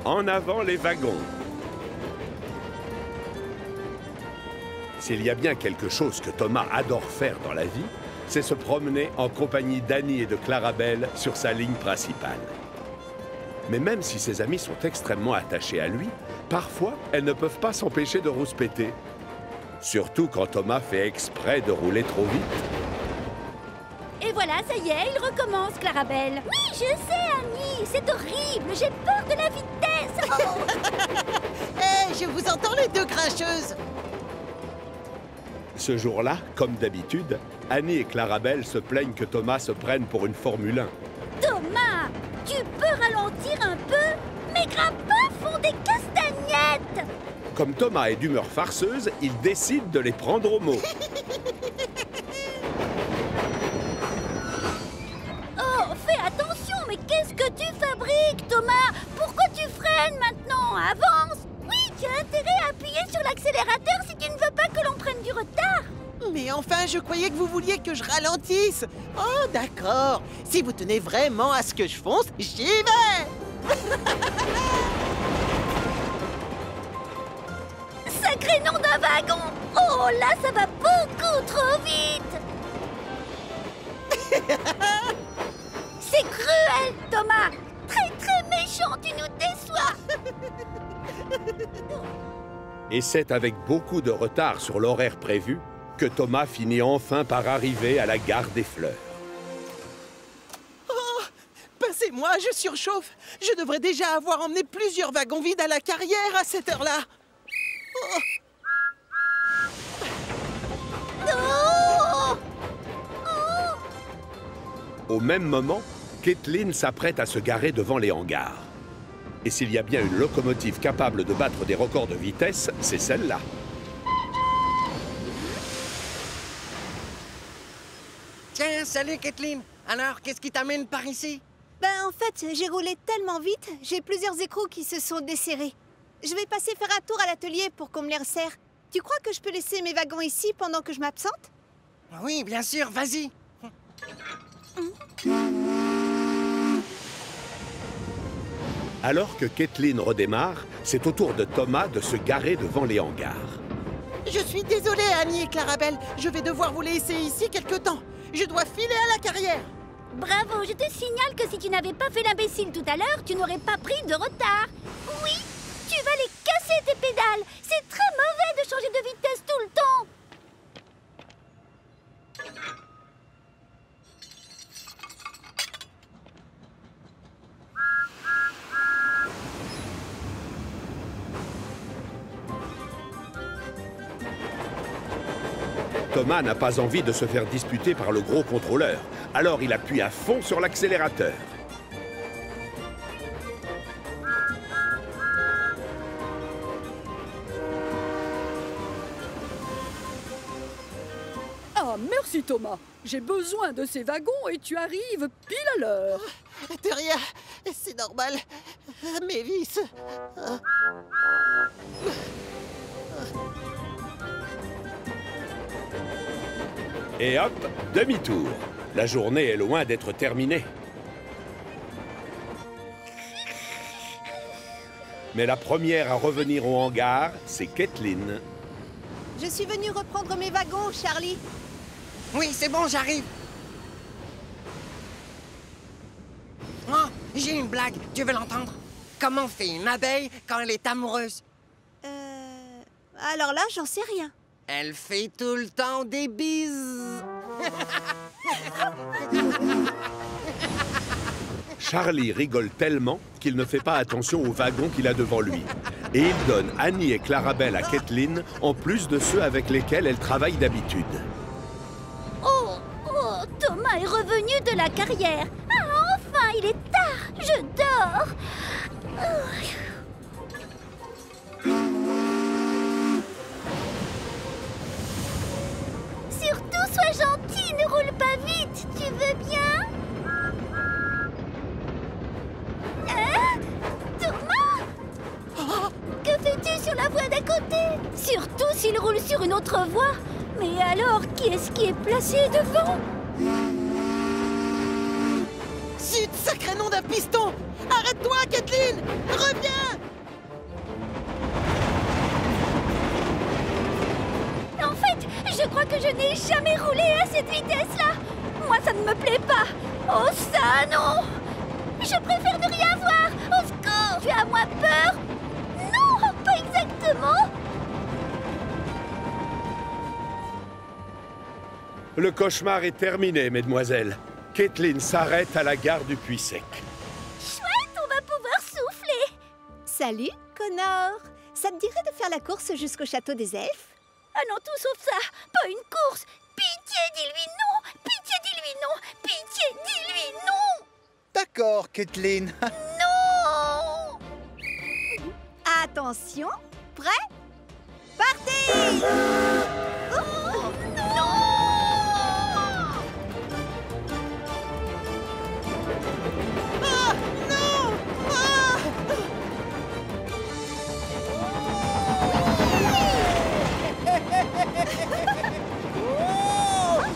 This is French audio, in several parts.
En avant les wagons! S'il y a bien quelque chose que Thomas adore faire dans la vie, c'est se promener en compagnie d'Annie et de Clarabelle sur sa ligne principale. Mais même si ses amies sont extrêmement attachées à lui, parfois elles ne peuvent pas s'empêcher de rouspéter. Surtout quand Thomas fait exprès de rouler trop vite. Et voilà, ça y est, il recommence, Clarabelle. Oui, je sais, Annie, c'est horrible, j'ai peur de la vitesse. Oh. Hé, je vous entends les deux grincheuses. Ce jour-là, comme d'habitude, Annie et Clarabelle se plaignent que Thomas se prenne pour une Formule 1. Thomas, tu peux ralentir un peu? Mes grappins font des castagnettes. Comme Thomas est d'humeur farceuse, il décide de les prendre au mot. Oh, fais attention, mais qu'est-ce que tu fabriques, Thomas? Pourquoi tu freines maintenant? Avance! Oui, tu as intérêt à appuyer sur l'accélérateur si tu ne veux pas que l'on prenne du retard. Mais enfin, je croyais que vous vouliez que je ralentisse. Oh, d'accord. Si vous tenez vraiment à ce que je fonce, j'y vais. Sacré nom d'un wagon! Oh, là, ça va beaucoup trop vite! C'est cruel, Thomas! Très, très méchant, tu nous déçois! Et c'est avec beaucoup de retard sur l'horaire prévu que Thomas finit enfin par arriver à la gare des Fleurs. Oh, passez-moi, je surchauffe. Je devrais déjà avoir emmené plusieurs wagons vides à la carrière à cette heure-là. Oh. Oh! Oh! Au même moment, Kathleen s'apprête à se garer devant les hangars. Et s'il y a bien une locomotive capable de battre des records de vitesse, c'est celle-là. Tiens, salut Kathleen. Alors, qu'est-ce qui t'amène par ici? Ben en fait, j'ai roulé tellement vite, j'ai plusieurs écrous qui se sont desserrés. Je vais passer faire un tour à l'atelier pour qu'on me les resserre. Tu crois que je peux laisser mes wagons ici pendant que je m'absente? Oui, bien sûr, vas-y. Alors que Kathleen redémarre, c'est au tour de Thomas de se garer devant les hangars. Je suis désolée, Annie et Clarabelle. Je vais devoir vous laisser ici quelque temps. Je dois filer à la carrière. Bravo, je te signale que si tu n'avais pas fait l'imbécile tout à l'heure, tu n'aurais pas pris de retard. Oui, tu vas les casser tes pédales. C'est très mauvais de changer de vitesse tout le temps. Thomas n'a pas envie de se faire disputer par le gros contrôleur, alors il appuie à fond sur l'accélérateur. Ah, merci Thomas. J'ai besoin de ces wagons et tu arrives pile à l'heure. De rien, c'est normal. Mes vis. Et hop, demi-tour. La journée est loin d'être terminée. Mais la première à revenir au hangar, c'est Kathleen. Je suis venue reprendre mes wagons, Charlie. Oui, c'est bon, j'arrive. Oh, j'ai une blague, tu veux l'entendre? Comment fait une abeille quand elle est amoureuse? Alors là, j'en sais rien. Elle fait tout le temps des bises. Charlie rigole tellement qu'il ne fait pas attention aux wagons qu'il a devant lui. Et il donne Annie et Clarabelle à Kathleen, en plus de ceux avec lesquels elle travaille d'habitude. Oh, oh, Thomas est revenu de la carrière. Ah, enfin, il est tard. Je dors. Surtout, sois gentil, ne roule pas vite. Tu veux bien? Hein? Thomas? Que fais-tu sur la voie d'à côté? Surtout s'il roule sur une autre voie. Mais alors, qui est-ce qui est placé devant? Zut, sacré nom d'un piston! Arrête-toi, Kathleen! Reviens! que je n'ai jamais roulé à cette vitesse-là. Moi, ça ne me plaît pas. Oh, ça, non. Je préfère ne rien voir. Au secours. Tu as moins peur? Non, pas exactement. Le cauchemar est terminé, mesdemoiselles. Caitlin s'arrête à la gare du Puy-Sec. Chouette, on va pouvoir souffler. Salut, Connor. Ça te dirait de faire la course jusqu'au château des elfes? Ah non, tout sauf ça. Pas une course. Pitié, dis-lui non. Pitié, dis-lui non. Pitié, dis-lui non. D'accord, Caitlin. Non. Attention, prêt? Partez! Oh, non. Ah, non! Ah!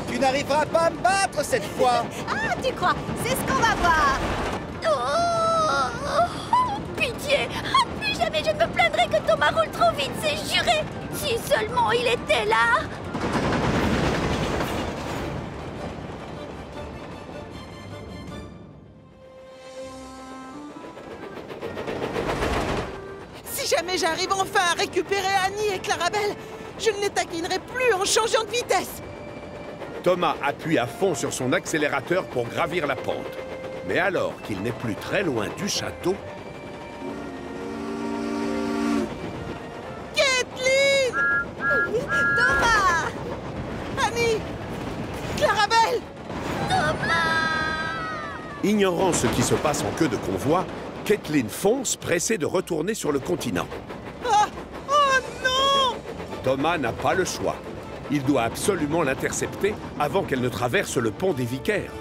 Tu n'arriveras pas à me battre cette fois. Ah, tu crois? C'est ce qu'on va voir. Oh, pitié. Ah, plus jamais je ne me plaindrai que Thomas roule trop vite, c'est juré. Si seulement il était là. Si jamais j'arrive enfin à récupérer Annie et Clarabelle, je ne les taquinerai plus en changeant de vitesse. Thomas appuie à fond sur son accélérateur pour gravir la pente. Mais alors qu'il n'est plus très loin du château, Caitlin! Thomas! Annie! Clarabelle! ignorant ce qui se passe en queue de convoi, Caitlin fonce, pressée de retourner sur le continent. Ah! Oh non! Thomas n'a pas le choix. Il doit absolument l'intercepter avant qu'elle ne traverse le pont des Vicaires.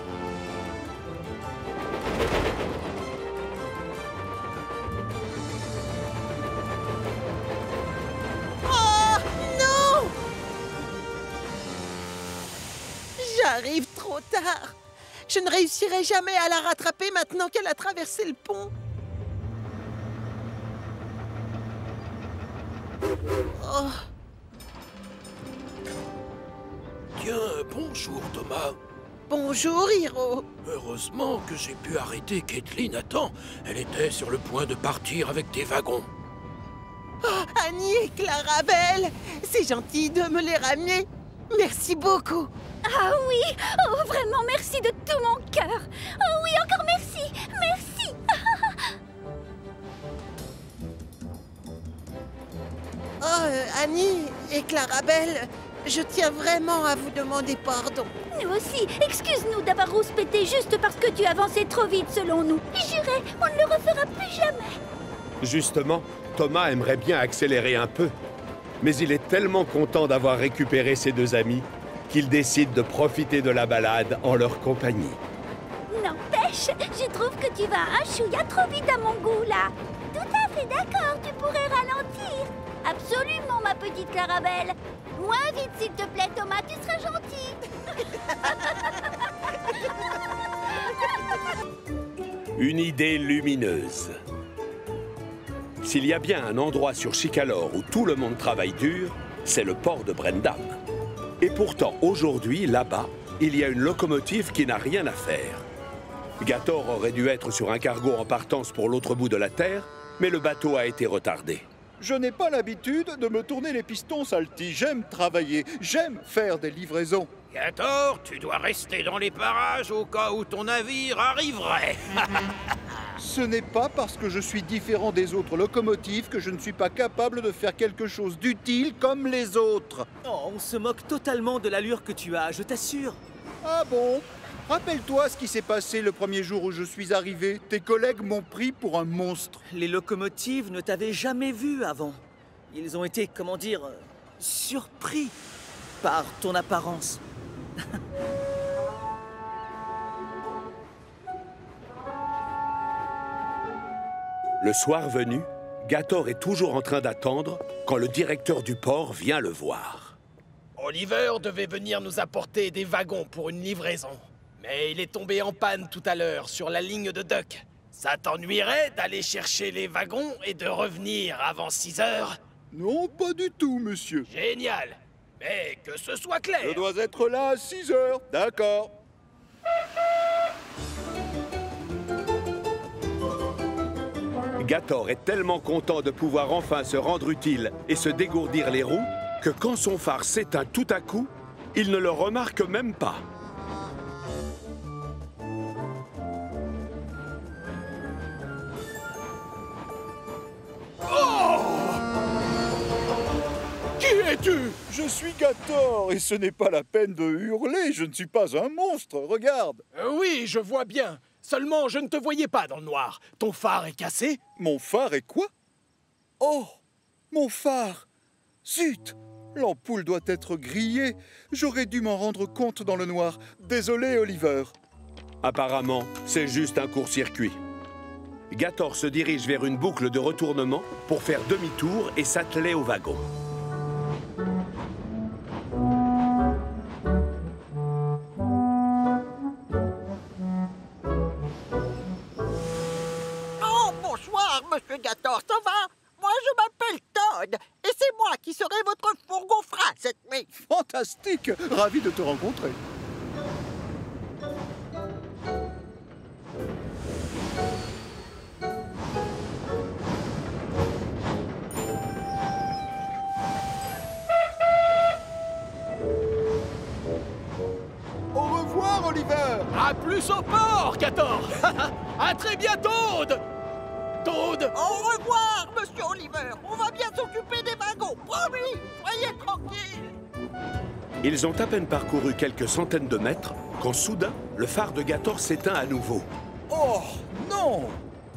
Oh non! J'arrive trop tard. Je ne réussirai jamais à la rattraper maintenant qu'elle a traversé le pont. Oh. Tiens, bonjour Thomas. Bonjour, Hiro. Heureusement que j'ai pu arrêter Caitlin à temps. Elle était sur le point de partir avec tes wagons. Oh, Annie et Clarabelle, c'est gentil de me les ramener. Merci beaucoup. Ah oui! Oh, vraiment merci de tout mon cœur! Oh oui, encore merci! Merci! Oh, Annie et Clarabelle, je tiens vraiment à vous demander pardon. Nous aussi, excuse-nous d'avoir rouspété juste parce que tu avançais trop vite selon nous. Juré, on ne le refera plus jamais. Justement, Thomas aimerait bien accélérer un peu. Mais il est tellement content d'avoir récupéré ses deux amis qu'il décide de profiter de la balade en leur compagnie. N'empêche, je trouve que tu vas un chouïa trop vite à mon goût, là. Tout à fait d'accord, tu pourrais ralentir. Absolument, ma petite Clarabelle. Moins vite, s'il te plaît, Thomas, tu seras gentil. Une idée lumineuse. S'il y a bien un endroit sur Chicalor où tout le monde travaille dur, c'est le port de Brendam. Et pourtant, aujourd'hui, là-bas, il y a une locomotive qui n'a rien à faire. Gator aurait dû être sur un cargo en partance pour l'autre bout de la Terre, mais le bateau a été retardé. Je n'ai pas l'habitude de me tourner les pistons, Salty. J'aime travailler, j'aime faire des livraisons. Gator, tu dois rester dans les parages au cas où ton navire arriverait. Ce n'est pas parce que je suis différent des autres locomotives que je ne suis pas capable de faire quelque chose d'utile comme les autres. Oh, on se moque totalement de l'allure que tu as, je t'assure. Ah bon? Rappelle-toi ce qui s'est passé le premier jour où je suis arrivé. Tes collègues m'ont pris pour un monstre. Les locomotives ne t'avaient jamais vu avant. Ils ont été, comment dire, surpris par ton apparence. Le soir venu, Gator est toujours en train d'attendre quand le directeur du port vient le voir. Oliver devait venir nous apporter des wagons pour une livraison. Mais il est tombé en panne tout à l'heure sur la ligne de Duck. Ça t'ennuierait d'aller chercher les wagons et de revenir avant 6 heures? Non, pas du tout, monsieur. Génial! Mais que ce soit clair. Je dois être là à 6 heures, d'accord. Gator est tellement content de pouvoir enfin se rendre utile et se dégourdir les roues que quand son phare s'éteint tout à coup, il ne le remarque même pas. Qui es-tu? Je suis Gator et ce n'est pas la peine de hurler, je ne suis pas un monstre, regarde. Oui, je vois bien. Seulement, je ne te voyais pas dans le noir. Ton phare est cassé? Mon phare est quoi? Oh, mon phare! Zut! L'ampoule doit être grillée. J'aurais dû m'en rendre compte dans le noir. Désolé, Oliver. Apparemment, c'est juste un court-circuit. Gator se dirige vers une boucle de retournement pour faire demi-tour et s'atteler au wagon. Oh, bonsoir, Monsieur Gator, ça va? Moi, je m'appelle Todd, et c'est moi qui serai votre fourgon-frein cette nuit. Fantastique! Ravi de te rencontrer. Au revoir, Oliver! À plus au port, Gator. À très bientôt, Toad. Au revoir, Monsieur Oliver. On va bien s'occuper des wagons, promis. Soyez tranquille. Ils ont à peine parcouru quelques centaines de mètres quand soudain, le phare de Gator s'éteint à nouveau. Oh, non!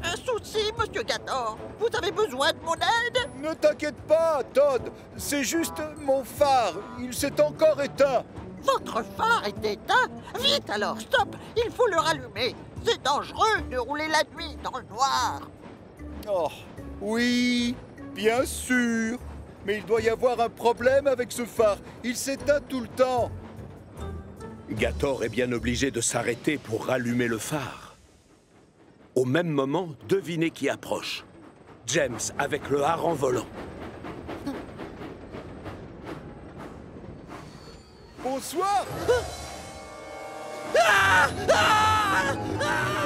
Un souci, Monsieur Gator? Vous avez besoin de mon aide? Ne t'inquiète pas, Todd. C'est juste mon phare. Il s'est encore éteint. Votre phare est éteint? Vite alors, stop. Il faut le rallumer. C'est dangereux de rouler la nuit dans le noir. Oh, oui, bien sûr. Mais il doit y avoir un problème avec ce phare. Il s'éteint tout le temps. Gator est bien obligé de s'arrêter pour rallumer le phare. Au même moment, devinez qui approche. James avec le hareng volant. Bonsoir.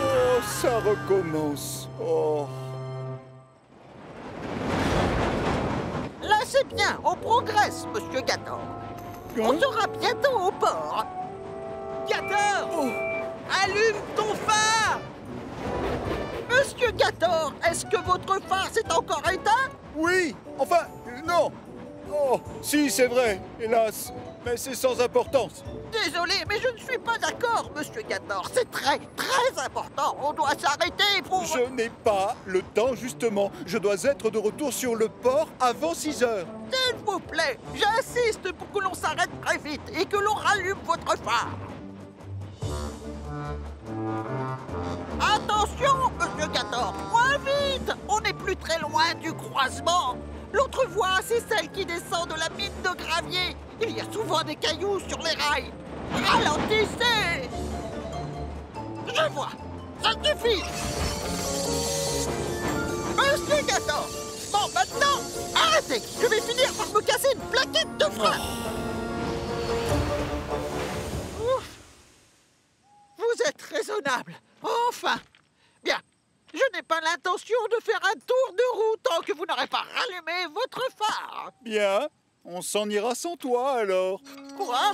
Oh, ça recommence. Oh. Là, c'est bien. On progresse, Monsieur Gator. On sera bientôt au port. Gator! Allume ton phare! Monsieur Gator, est-ce que votre phare s'est encore éteint? Oui, enfin, non. Oh, si, c'est vrai, hélas. Mais c'est sans importance. Désolé, mais je ne suis pas d'accord, Monsieur Gator. C'est très, très important. On doit s'arrêter pour... Je n'ai pas le temps, justement. Je dois être de retour sur le port avant 6 heures. S'il vous plaît, j'insiste pour que l'on s'arrête très vite et que l'on rallume votre phare. Attention, Monsieur Gator, moins vite. On n'est plus très loin du croisement. L'autre voie, c'est celle qui descend de la mine de gravier. Il y a souvent des cailloux sur les rails. Ralentissez! Je vois. Ça suffit. Monsieur Gator. Bon, maintenant, arrêtez. Je vais finir par me casser une plaquette de frein. Ouf. Vous êtes raisonnable. Enfin. Bien. Je n'ai pas l'intention de faire un tour de roue tant que vous n'aurez pas rallumé votre phare. Bien, on s'en ira sans toi alors. Quoi?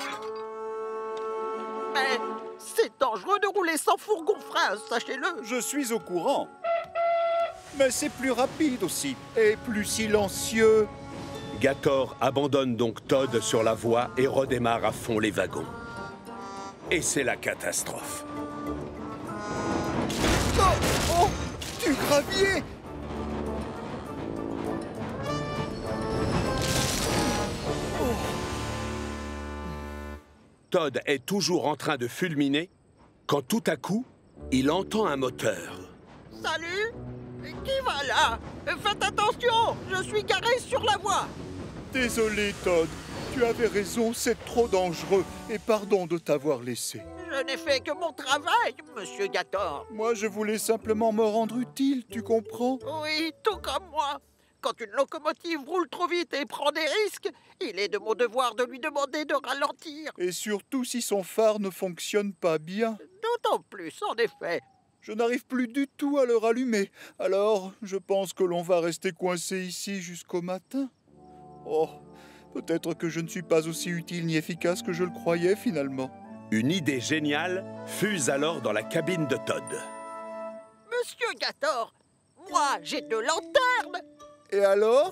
Mais c'est dangereux de rouler sans fourgon-frein, sachez-le. Je suis au courant. Mais c'est plus rapide aussi, et plus silencieux. Gator abandonne donc Todd sur la voie et redémarre à fond les wagons. Et c'est la catastrophe. Oh, oh, du gravier! Todd est toujours en train de fulminer quand tout à coup, il entend un moteur. Salut! Qui va là? Faites attention! Je suis garé sur la voie! Désolé, Todd. Tu avais raison, c'est trop dangereux. Et pardon de t'avoir laissé. Je n'ai fait que mon travail, Monsieur Gator. Moi, je voulais simplement me rendre utile, tu comprends? Oui, tout comme moi. quand une locomotive roule trop vite et prend des risques, il est de mon devoir de lui demander de ralentir. Et surtout si son phare ne fonctionne pas bien. D'autant plus, en effet. Je n'arrive plus du tout à le rallumer. Alors, je pense que l'on va rester coincé ici jusqu'au matin. Oh, peut-être que je ne suis pas aussi utile ni efficace que je le croyais finalement. Une idée géniale fuse alors dans la cabine de Todd. Monsieur Gator, moi j'ai 2 lanternes. Et alors?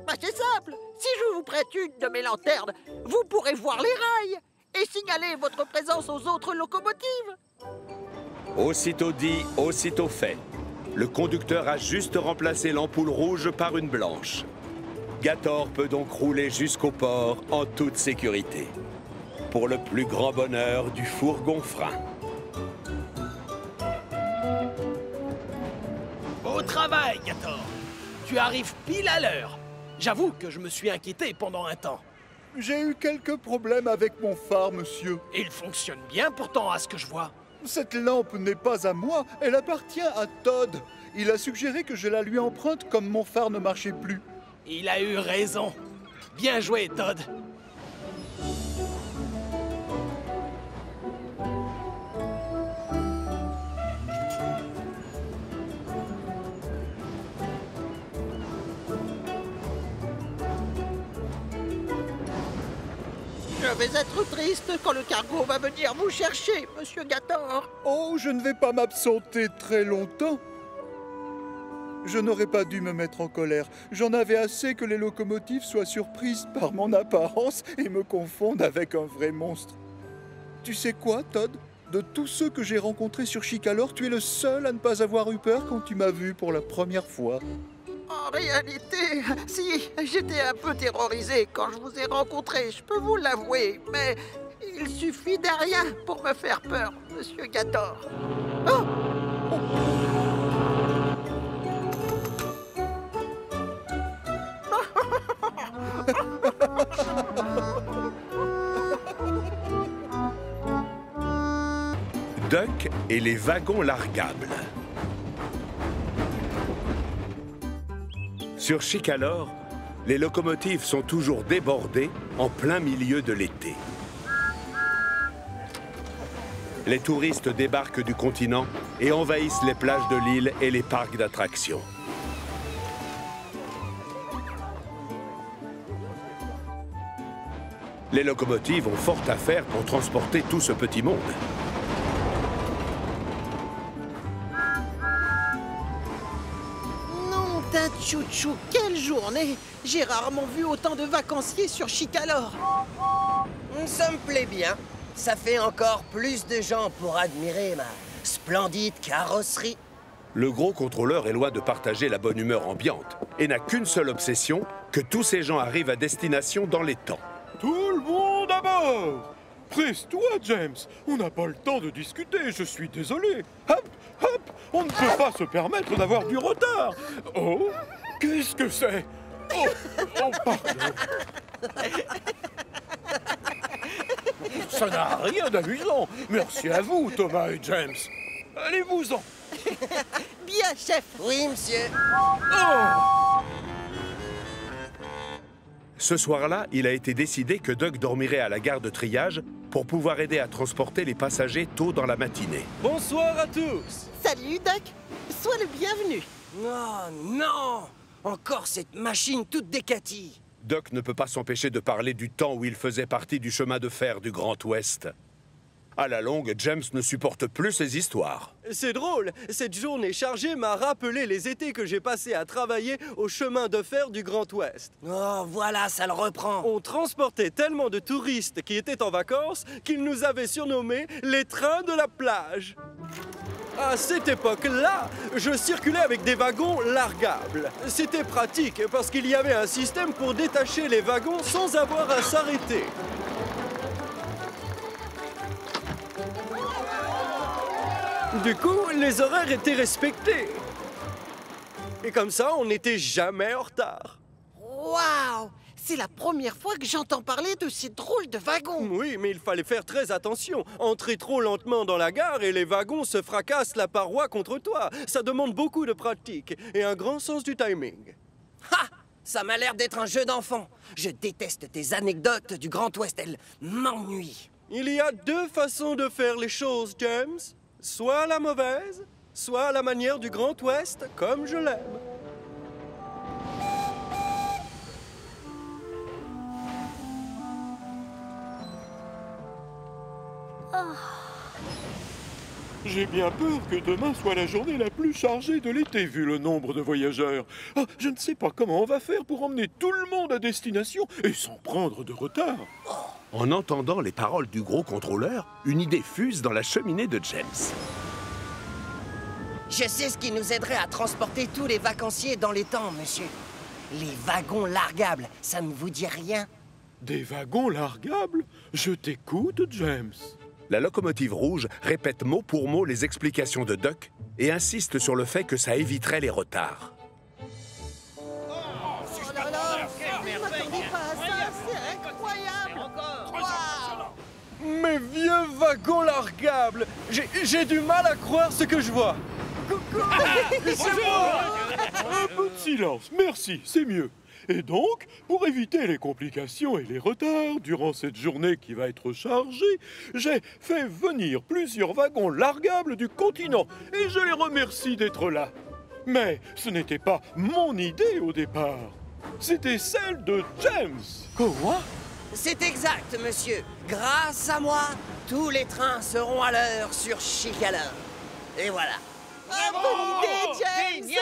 Bah c'est simple, si je vous prête une de mes lanternes, vous pourrez voir les rails et signaler votre présence aux autres locomotives. Aussitôt dit, aussitôt fait. Le conducteur a juste remplacé l'ampoule rouge par une blanche. Gator peut donc rouler jusqu'au port en toute sécurité. Pour le plus grand bonheur du fourgon-frein. Beau travail, Gator. Tu arrives pile à l'heure. J'avoue que je me suis inquiété pendant un temps. J'ai eu quelques problèmes avec mon phare, monsieur. Il fonctionne bien pourtant à ce que je vois. Cette lampe n'est pas à moi, elle appartient à Todd. Il a suggéré que je la lui emprunte comme mon phare ne marchait plus. Il a eu raison. Bien joué, Todd. Je vais être triste quand le cargo va venir vous chercher, monsieur Gator. Oh, je ne vais pas m'absenter très longtemps. Je n'aurais pas dû me mettre en colère. J'en avais assez que les locomotives soient surprises par mon apparence et me confondent avec un vrai monstre. Tu sais quoi, Todd? De tous ceux que j'ai rencontrés sur Chicalor, tu es le seul à ne pas avoir eu peur quand tu m'as vu pour la première fois. En réalité, si, j'étais un peu terrorisé quand je vous ai rencontré, je peux vous l'avouer, mais il suffit de rien pour me faire peur, monsieur Gator. Oh! Duck et les wagons largables. Sur Chicalor, les locomotives sont toujours débordées en plein milieu de l'été. Les touristes débarquent du continent et envahissent les plages de l'île et les parcs d'attractions. Les locomotives ont fort à faire pour transporter tout ce petit monde. Non, d'un chouchou, quelle journée! J'ai rarement vu autant de vacanciers sur Chicalor. Ça me plaît bien. Ça fait encore plus de gens pour admirer ma splendide carrosserie. Le gros contrôleur est loin de partager la bonne humeur ambiante et n'a qu'une seule obsession, que tous ces gens arrivent à destination dans les temps. Tout le monde à bord! Presse-toi, James. On n'a pas le temps de discuter, je suis désolé. Hop, hop, on ne peut pas se permettre d'avoir du retard. Oh, qu'est-ce que c'est? Oh, oh, pardon. Ça n'a rien d'amusant. Merci à vous, Thomas et James. Allez-vous-en. Bien, chef. Oui, monsieur. Oh! Ce soir-là, il a été décidé que Duck dormirait à la gare de triage pour pouvoir aider à transporter les passagers tôt dans la matinée. Bonsoir à tous. Salut, Duck. Sois le bienvenu. Oh non! Encore cette machine toute décatie. Duck ne peut pas s'empêcher de parler du temps où il faisait partie du chemin de fer du Grand Ouest. À la longue, James ne supporte plus ces histoires. C'est drôle, cette journée chargée m'a rappelé les étés que j'ai passés à travailler au chemin de fer du Grand Ouest. Oh, voilà, ça le reprend. On transportait tellement de touristes qui étaient en vacances qu'ils nous avaient surnommés les trains de la plage. À cette époque-là, je circulais avec des wagons largables. C'était pratique parce qu'il y avait un système pour détacher les wagons sans avoir à s'arrêter. Du coup, les horaires étaient respectés. Et comme ça, on n'était jamais en retard. Waouh! C'est la première fois que j'entends parler de ces drôles de wagons. Oui, mais il fallait faire très attention. Entrer trop lentement dans la gare et les wagons se fracassent la paroi contre toi. Ça demande beaucoup de pratique et un grand sens du timing. Ha! Ça m'a l'air d'être un jeu d'enfant. Je déteste tes anecdotes du Grand Ouest, elles m'ennuient. Il y a deux façons de faire les choses, James. Soit à la mauvaise, soit à la manière du Grand Ouest, comme je l'aime. J'ai bien peur que demain soit la journée la plus chargée de l'été, vu le nombre de voyageurs. Ah, je ne sais pas comment on va faire pour emmener tout le monde à destination et sans prendre de retard. En entendant les paroles du gros contrôleur, une idée fuse dans la cheminée de James. Je sais ce qui nous aiderait à transporter tous les vacanciers dans les temps, monsieur. Les wagons largables, ça ne vous dit rien? Des wagons largables? Je t'écoute, James. La locomotive rouge répète mot pour mot les explications de Duck et insiste sur le fait que ça éviterait les retards. Oh là là, je m'attendais pas à ça, c'est incroyable. Waouh. Mes vieux wagons largables! J'ai du mal à croire ce que je vois. Un peu de silence, merci, c'est mieux. Et donc, pour éviter les complications et les retards durant cette journée qui va être chargée, j'ai fait venir plusieurs wagons largables du continent et je les remercie d'être là. Mais ce n'était pas mon idée au départ, c'était celle de James. Quoi? C'est exact, monsieur. Grâce à moi, tous les trains seront à l'heure sur Chicalar. Et voilà. Ah, bonne idée,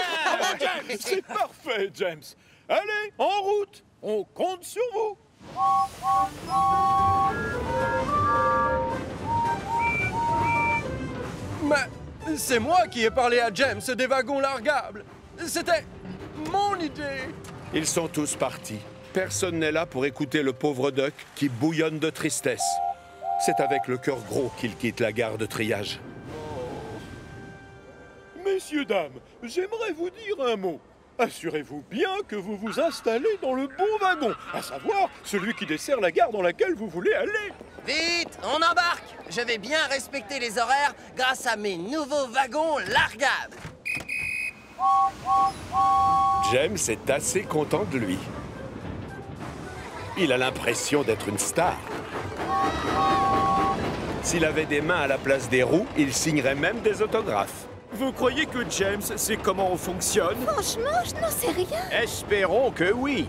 James. C'est parfait, James. Allez, en route, on compte sur vous. Mais c'est moi qui ai parlé à James des wagons largables. C'était mon idée. Ils sont tous partis. Personne n'est là pour écouter le pauvre Duck qui bouillonne de tristesse. C'est avec le cœur gros qu'il quitte la gare de triage. Messieurs, dames, j'aimerais vous dire un mot. Assurez-vous bien que vous vous installez dans le bon wagon, à savoir celui qui dessert la gare dans laquelle vous voulez aller. Vite, on embarque. Je vais bien respecter les horaires grâce à mes nouveaux wagons largables. James est assez content de lui. Il a l'impression d'être une star. S'il avait des mains à la place des roues, il signerait même des autographes. Vous croyez que James sait comment on fonctionne? Franchement, je n'en sais rien. Espérons que oui.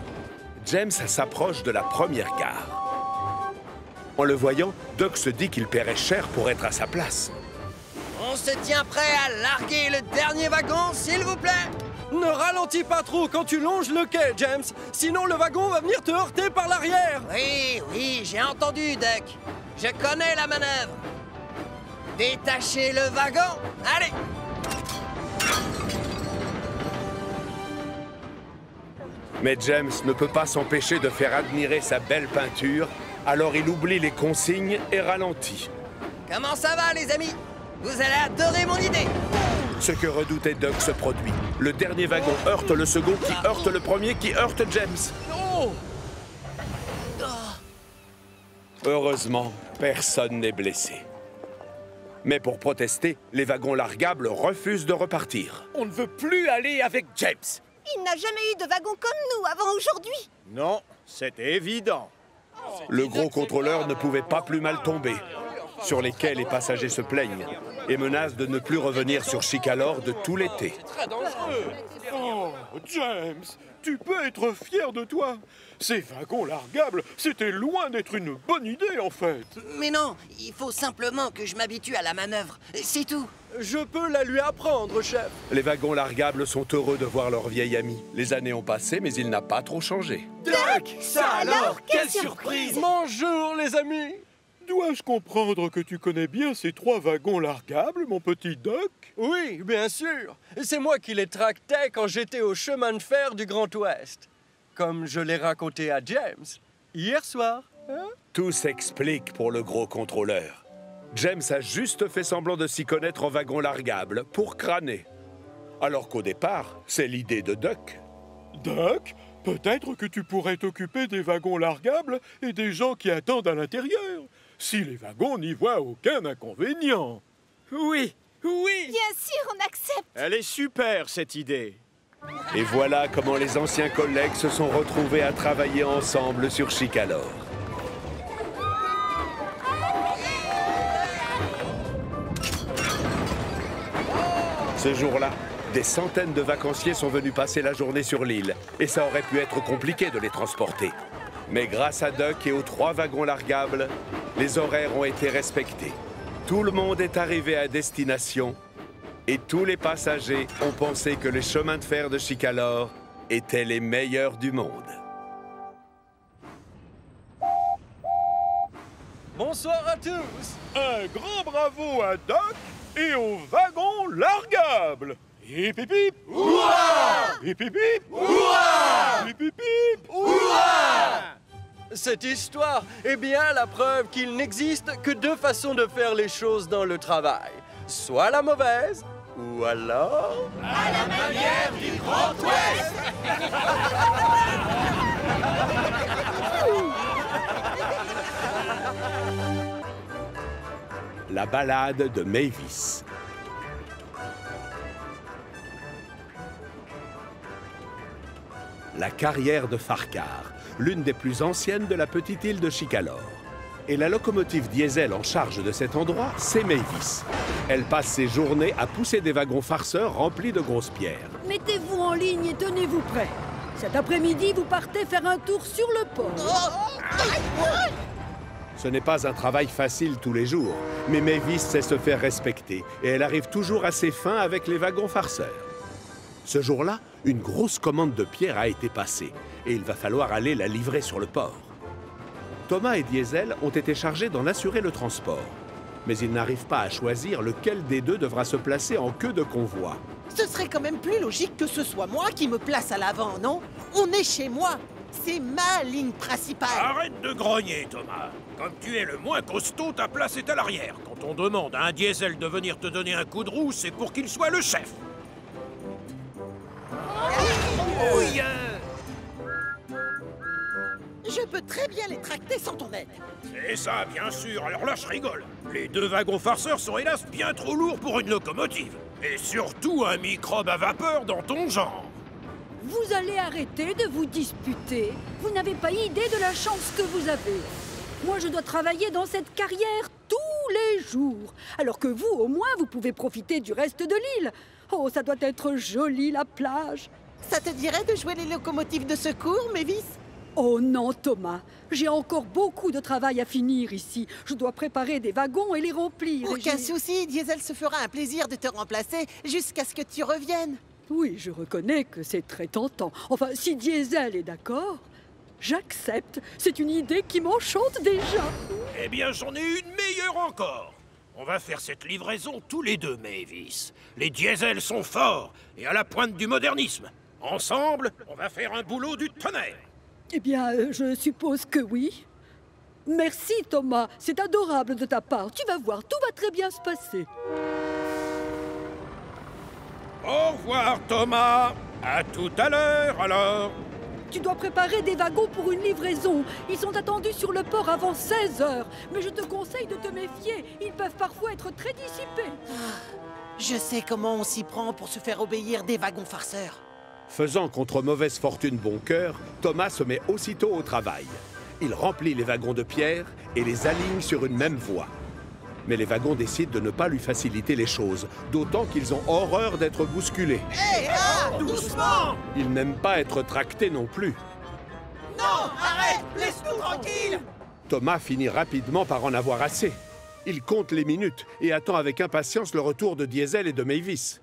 James s'approche de la première gare. En le voyant, Duck se dit qu'il paierait cher pour être à sa place. On se tient prêt à larguer le dernier wagon, s'il vous plaît. Ne ralentis pas trop quand tu longes le quai, James. Sinon, le wagon va venir te heurter par l'arrière. Oui, j'ai entendu, Duck. Je connais la manœuvre. Détachez le wagon. Allez. Mais James ne peut pas s'empêcher de faire admirer sa belle peinture, alors il oublie les consignes et ralentit. Comment ça va, les amis? Vous allez adorer mon idée. Ce que redoutait Duck se produit. Le dernier wagon heurte le second, qui heurte le premier, qui heurte James. Heureusement, personne n'est blessé. Mais pour protester, les wagons largables refusent de repartir. On ne veut plus aller avec James. Il n'a jamais eu de wagon comme nous avant aujourd'hui. Non, c'est évident. Le gros contrôleur ne pouvait pas plus mal tomber. Sur les quais, les passagers se plaignent et menacent de ne plus revenir sur Chicalar de tout l'été. Très dangereux. Oh, James, tu peux être fier de toi. Ces wagons largables, c'était loin d'être une bonne idée, en fait. Mais non, il faut simplement que je m'habitue à la manœuvre. C'est tout. Je peux la lui apprendre, chef. Les wagons largables sont heureux de voir leur vieil ami. Les années ont passé, mais il n'a pas trop changé. Duck, ça alors, quelle surprise! Bonjour, les amis. Dois-je comprendre que tu connais bien ces 3 wagons largables, mon petit Duck? Oui, bien sûr. C'est moi qui les tractais quand j'étais au chemin de fer du Grand Ouest. Comme je l'ai raconté à James hier soir. Hein? Tout s'explique pour le gros contrôleur. James a juste fait semblant de s'y connaître en wagon largable pour crâner. Alors qu'au départ, c'est l'idée de Duck. Duck, peut-être que tu pourrais t'occuper des wagons largables et des gens qui attendent à l'intérieur, si les wagons n'y voient aucun inconvénient. Oui, oui. Bien sûr, on accepte. Elle est super, cette idée. Et voilà comment les anciens collègues se sont retrouvés à travailler ensemble sur Chicalor. Ce jour-là, des centaines de vacanciers sont venus passer la journée sur l'île, et ça aurait pu être compliqué de les transporter. Mais grâce à Duck et aux 3 wagons largables, les horaires ont été respectés. Tout le monde est arrivé à destination, et tous les passagers ont pensé que les chemins de fer de Chicalor étaient les meilleurs du monde. Bonsoir à tous. Un grand bravo à Duck et au wagon largable. Hip hip hip. Ouah! Hip hip hip. Ouah! Hip hip hip. Ouah! Cette histoire est bien la preuve qu'il n'existe que 2 façons de faire les choses dans le travail. Soit la mauvaise, ou alors... À la manière du Grand Ouest. La balade de Mavis. La carrière de Farquhar, l'une des plus anciennes de la petite île de Chicalor. Et la locomotive diesel en charge de cet endroit, c'est Mavis. Elle passe ses journées à pousser des wagons farceurs remplis de grosses pierres. Mettez-vous en ligne et tenez-vous prêts. Cet après-midi, vous partez faire un tour sur le port. Ce n'est pas un travail facile tous les jours, mais Mavis sait se faire respecter et elle arrive toujours à ses fins avec les wagons farceurs. Ce jour-là, une grosse commande de pierre a été passée et il va falloir aller la livrer sur le port. Thomas et Diesel ont été chargés d'en assurer le transport, mais ils n'arrivent pas à choisir lequel des deux devra se placer en queue de convoi. Ce serait quand même plus logique que ce soit moi qui me place à l'avant, non? On est chez moi. C'est ma ligne principale. Arrête de grogner, Thomas. Comme tu es le moins costaud, ta place est à l'arrière. Quand on demande à un diesel de venir te donner un coup de roue, c'est pour qu'il soit le chef. Oui. Je peux très bien les tracter sans ton aide. C'est ça, bien sûr. Alors là, je rigole. Les 2 wagons farceurs sont hélas bien trop lourds pour une locomotive. Et surtout un microbe à vapeur dans ton genre. Vous allez arrêter de vous disputer. Vous n'avez pas idée de la chance que vous avez. Moi, je dois travailler dans cette carrière tous les jours. Alors que vous, au moins, vous pouvez profiter du reste de l'île. Oh, ça doit être joli, la plage. Ça te dirait de jouer les locomotives de secours, Mavis? Oh non, Thomas. J'ai encore beaucoup de travail à finir ici. Je dois préparer des wagons et les remplir. Aucun souci, Diesel se fera un plaisir de te remplacer jusqu'à ce que tu reviennes. Oui, je reconnais que c'est très tentant. Enfin, si Diesel est d'accord, j'accepte. C'est une idée qui m'enchante déjà. Eh bien, j'en ai une meilleure encore. On va faire cette livraison tous les 2, Mavis. Les diesels sont forts et à la pointe du modernisme. Ensemble, on va faire un boulot du tonnerre. Eh bien, je suppose que oui. Merci, Thomas. C'est adorable de ta part. Tu vas voir, tout va très bien se passer. Au revoir, Thomas. À tout à l'heure, alors. Tu dois préparer des wagons pour une livraison. Ils sont attendus sur le port avant 16 heures. Mais je te conseille de te méfier. Ils peuvent parfois être très dissipés. Je sais comment on s'y prend pour se faire obéir des wagons farceurs. Faisant contre mauvaise fortune bon cœur, Thomas se met aussitôt au travail. Il remplit les wagons de pierre et les aligne sur une même voie. Mais les wagons décident de ne pas lui faciliter les choses, d'autant qu'ils ont horreur d'être bousculés. Hé, doucement! Ils n'aiment pas être tractés non plus. Non, arrête! Laisse-nous tranquilles! Thomas finit rapidement par en avoir assez. Il compte les minutes et attend avec impatience le retour de Diesel et de Mavis.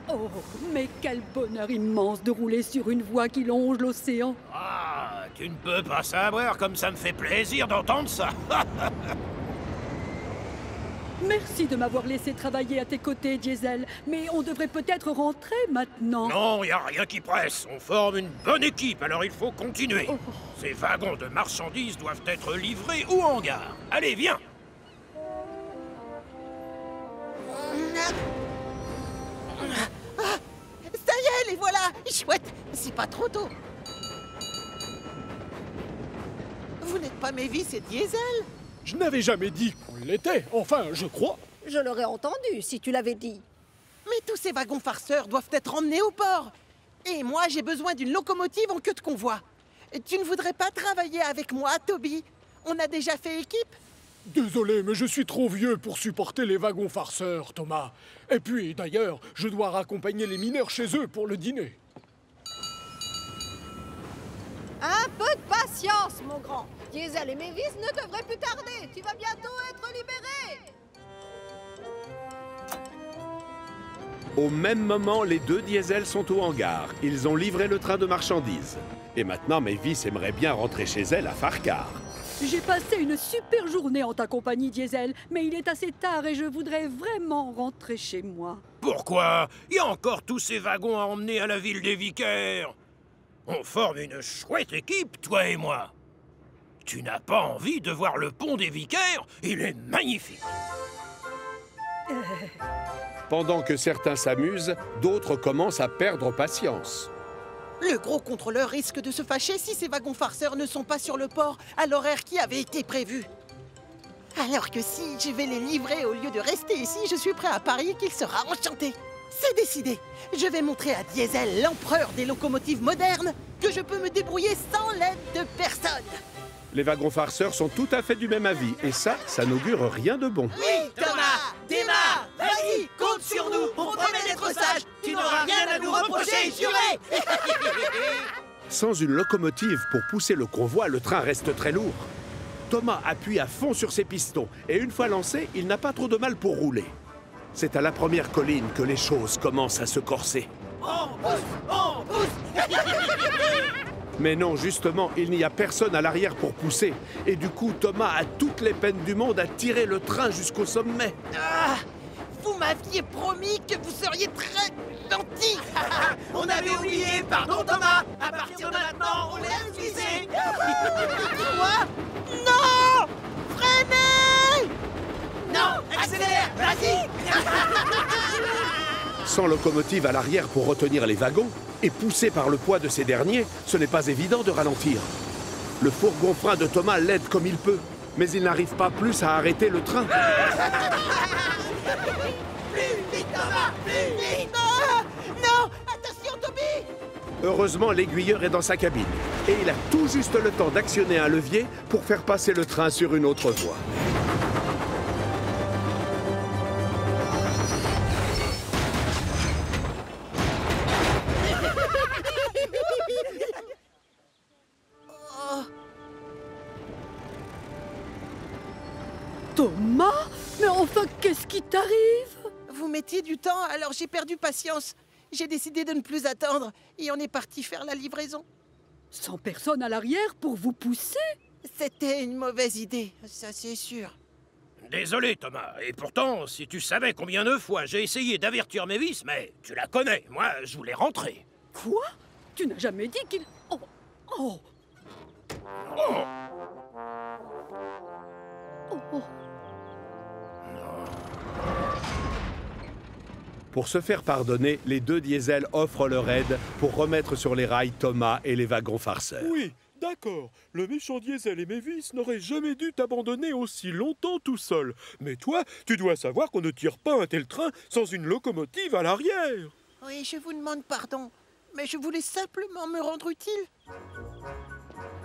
Oh, mais quel bonheur immense de rouler sur une voie qui longe l'océan. Ah, tu ne peux pas savoir comme ça me fait plaisir d'entendre ça. Merci de m'avoir laissé travailler à tes côtés, Diesel. Mais on devrait peut-être rentrer maintenant. Non, il n'y a rien qui presse. On forme une bonne équipe, alors il faut continuer. Oh. Ces wagons de marchandises doivent être livrés au hangar. Allez, viens. Ça y est, les voilà! Chouette, c'est pas trop tôt. Vous n'êtes pas Mavis et Diesel? Je n'avais jamais dit qu'on l'était. Enfin, je crois. Je l'aurais entendu si tu l'avais dit. Mais tous ces wagons farceurs doivent être emmenés au port. Et moi, j'ai besoin d'une locomotive en queue de convoi. Tu ne voudrais pas travailler avec moi, Toby? On a déjà fait équipe? Désolé, mais je suis trop vieux pour supporter les wagons farceurs, Thomas. Et puis, d'ailleurs, je dois raccompagner les mineurs chez eux pour le dîner. Un peu de patience, mon grand. Diesel et Mavis ne devraient plus tarder. Tu vas bientôt être libéré. Au même moment, les deux Diesel sont au hangar. Ils ont livré le train de marchandises. Et maintenant, Mavis aimerait bien rentrer chez elle à Farcar. J'ai passé une super journée en ta compagnie, Diesel, mais il est assez tard et je voudrais vraiment rentrer chez moi. Pourquoi? Il y a encore tous ces wagons à emmener à la ville des Vicaires. On forme une chouette équipe, toi et moi. Tu n'as pas envie de voir le pont des Vicaires? Il est magnifique. Pendant que certains s'amusent, d'autres commencent à perdre patience. Le gros contrôleur risque de se fâcher si ces wagons farceurs ne sont pas sur le port à l'horaire qui avait été prévu. Alors que si je vais les livrer au lieu de rester ici, je suis prêt à parier qu'il sera enchanté. C'est décidé. Je vais montrer à Diesel, l'empereur des locomotives modernes, que je peux me débrouiller sans l'aide de personne. Les wagons farceurs sont tout à fait du même avis, et ça n'augure rien de bon. Oui, Thomas, démarre. Vas-y, compte sur nous. On promet d'être sages. Tu n'auras rien à nous reprocher, juré. Sans une locomotive pour pousser le convoi, le train reste très lourd. Thomas appuie à fond sur ses pistons, et une fois lancé, il n'a pas trop de mal pour rouler. C'est à la première colline que les choses commencent à se corser. On pousse. Mais non, justement, il n'y a personne à l'arrière pour pousser. Et du coup, Thomas a toutes les peines du monde à tirer le train jusqu'au sommet. Ah, vous m'aviez promis que vous seriez très gentil. On avait oublié, pardon Thomas. À partir de maintenant, on laisse glisser. Quoi? Non! Freinez! Non, accélère, vas-y. Sans locomotive à l'arrière pour retenir les wagons, et poussé par le poids de ces derniers, ce n'est pas évident de ralentir. Le fourgon-frein de Thomas l'aide comme il peut, mais il n'arrive pas plus à arrêter le train. Plus vite Thomas, plus vite. Non! Attention, Toby! Heureusement, l'aiguilleur est dans sa cabine, et il a tout juste le temps d'actionner un levier pour faire passer le train sur une autre voie. Thomas? Mais enfin, qu'est-ce qui t'arrive? Vous mettiez du temps, alors j'ai perdu patience. J'ai décidé de ne plus attendre et on est parti faire la livraison. Sans personne à l'arrière pour vous pousser? C'était une mauvaise idée, ça c'est sûr. Désolé, Thomas. Et pourtant, si tu savais combien de fois j'ai essayé d'avertir Mavis, mais tu la connais. Moi, je voulais rentrer. Quoi? Tu n'as jamais dit qu'il... Oh! Oh! Oh! Oh! Pour se faire pardonner, les deux Diesel offrent leur aide pour remettre sur les rails Thomas et les wagons farceurs. Oui, d'accord. Le méchant Diesel et Mavis n'auraient jamais dû t'abandonner aussi longtemps tout seul. Mais toi, tu dois savoir qu'on ne tire pas un tel train sans une locomotive à l'arrière. Oui, je vous demande pardon, mais je voulais simplement me rendre utile.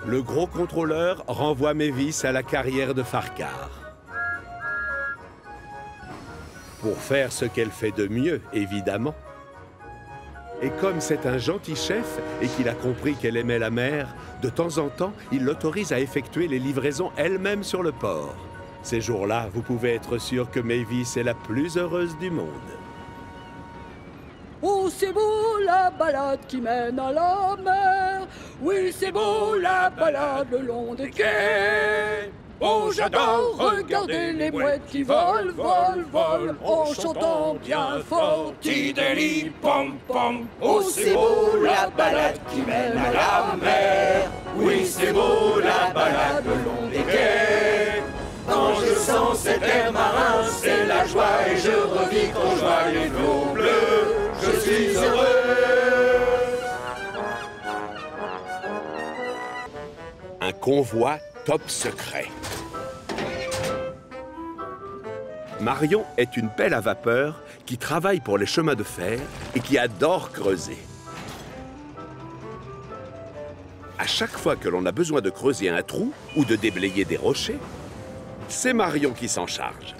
Le gros contrôleur renvoie Mavis à la carrière de Farcar. Pour faire ce qu'elle fait de mieux, évidemment. Et comme c'est un gentil chef et qu'il a compris qu'elle aimait la mer, de temps en temps, il l'autorise à effectuer les livraisons elle-même sur le port. Ces jours-là, vous pouvez être sûr que Mavis est la plus heureuse du monde. Oh, c'est beau la balade qui mène à la mer. Oui, c'est beau la balade le long des quais. Oh, j'adore regarder les mouettes qui volent, volent, volent, en chantant bien fort. Tideli pom pom. Oh, c'est beau la balade qui mène à la mer. Oui, c'est beau la balade le long des quais. Quand je sens cet air marin, c'est la joie et je revis quand je vois les flots bleus. Je suis heureux. Un convoi top secret. Marion est une pelle à vapeur qui travaille pour les chemins de fer et qui adore creuser. À chaque fois que l'on a besoin de creuser un trou ou de déblayer des rochers, c'est Marion qui s'en charge.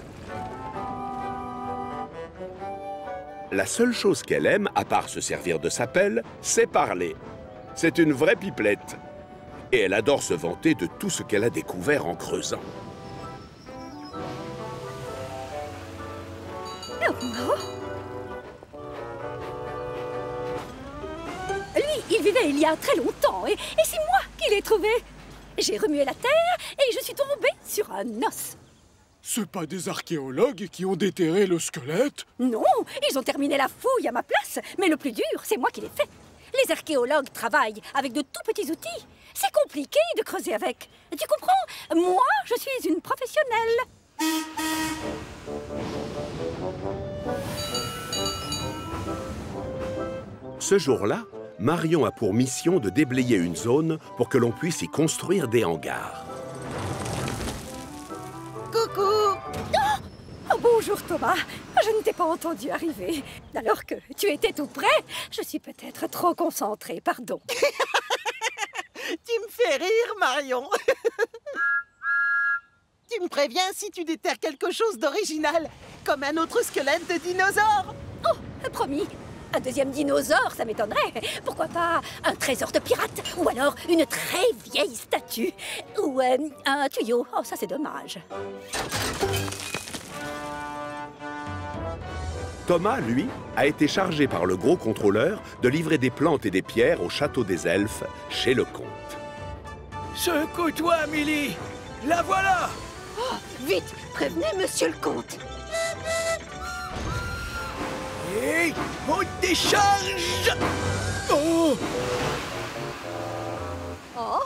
La seule chose qu'elle aime, à part se servir de sa pelle, c'est parler. C'est une vraie pipelette. Et elle adore se vanter de tout ce qu'elle a découvert en creusant. Lui, il vivait il y a très longtemps et c'est moi qui l'ai trouvé. J'ai remué la terre et je suis tombée sur un os. C'est pas des archéologues qui ont déterré le squelette? Non, ils ont terminé la fouille à ma place, mais le plus dur, c'est moi qui l'ai fait. Les archéologues travaillent avec de tout petits outils. C'est compliqué de creuser avec. Tu comprends? Moi, je suis une professionnelle. Ce jour-là, Marion a pour mission de déblayer une zone pour que l'on puisse y construire des hangars. Coucou! Oh, bonjour Thomas, je ne t'ai pas entendu arriver. Alors que tu étais tout près, je suis peut-être trop concentrée, pardon. Tu me fais rire, Marion. Tu me préviens si tu déterres quelque chose d'original, comme un autre squelette de dinosaure. Oh, promis. Un deuxième dinosaure, ça m'étonnerait. Pourquoi pas un trésor de pirate? Ou alors une très vieille statue? Ou un tuyau? Oh, ça c'est dommage. Thomas, lui, a été chargé par le gros contrôleur de livrer des plantes et des pierres au château des elfes, chez le comte. Secoue-toi, Amélie! La voilà! Oh, vite, prévenez monsieur le comte. Hey, on décharge! Oh! Oh,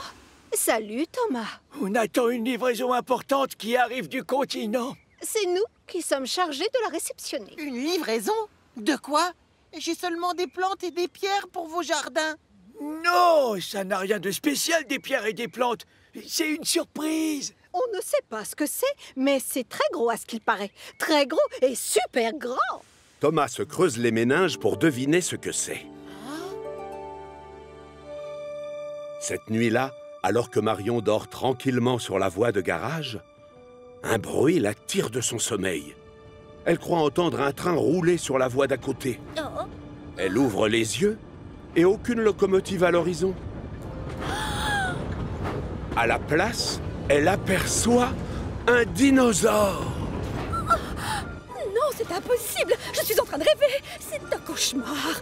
salut Thomas. On attend une livraison importante qui arrive du continent. C'est nous qui sommes chargés de la réceptionner. Une livraison? De quoi? J'ai seulement des plantes et des pierres pour vos jardins. Non, ça n'a rien de spécial, des pierres et des plantes. C'est une surprise. On ne sait pas ce que c'est, mais c'est très gros à ce qu'il paraît. Très gros et super grand. Thomas se creuse les méninges pour deviner ce que c'est. Cette nuit-là, alors que Marion dort tranquillement sur la voie de garage, un bruit la tire de son sommeil. Elle croit entendre un train rouler sur la voie d'à côté. Elle ouvre les yeux et aucune locomotive à l'horizon. À la place, elle aperçoit un dinosaure. Non, c'est impossible. Je suis en train de rêver. C'est un cauchemar.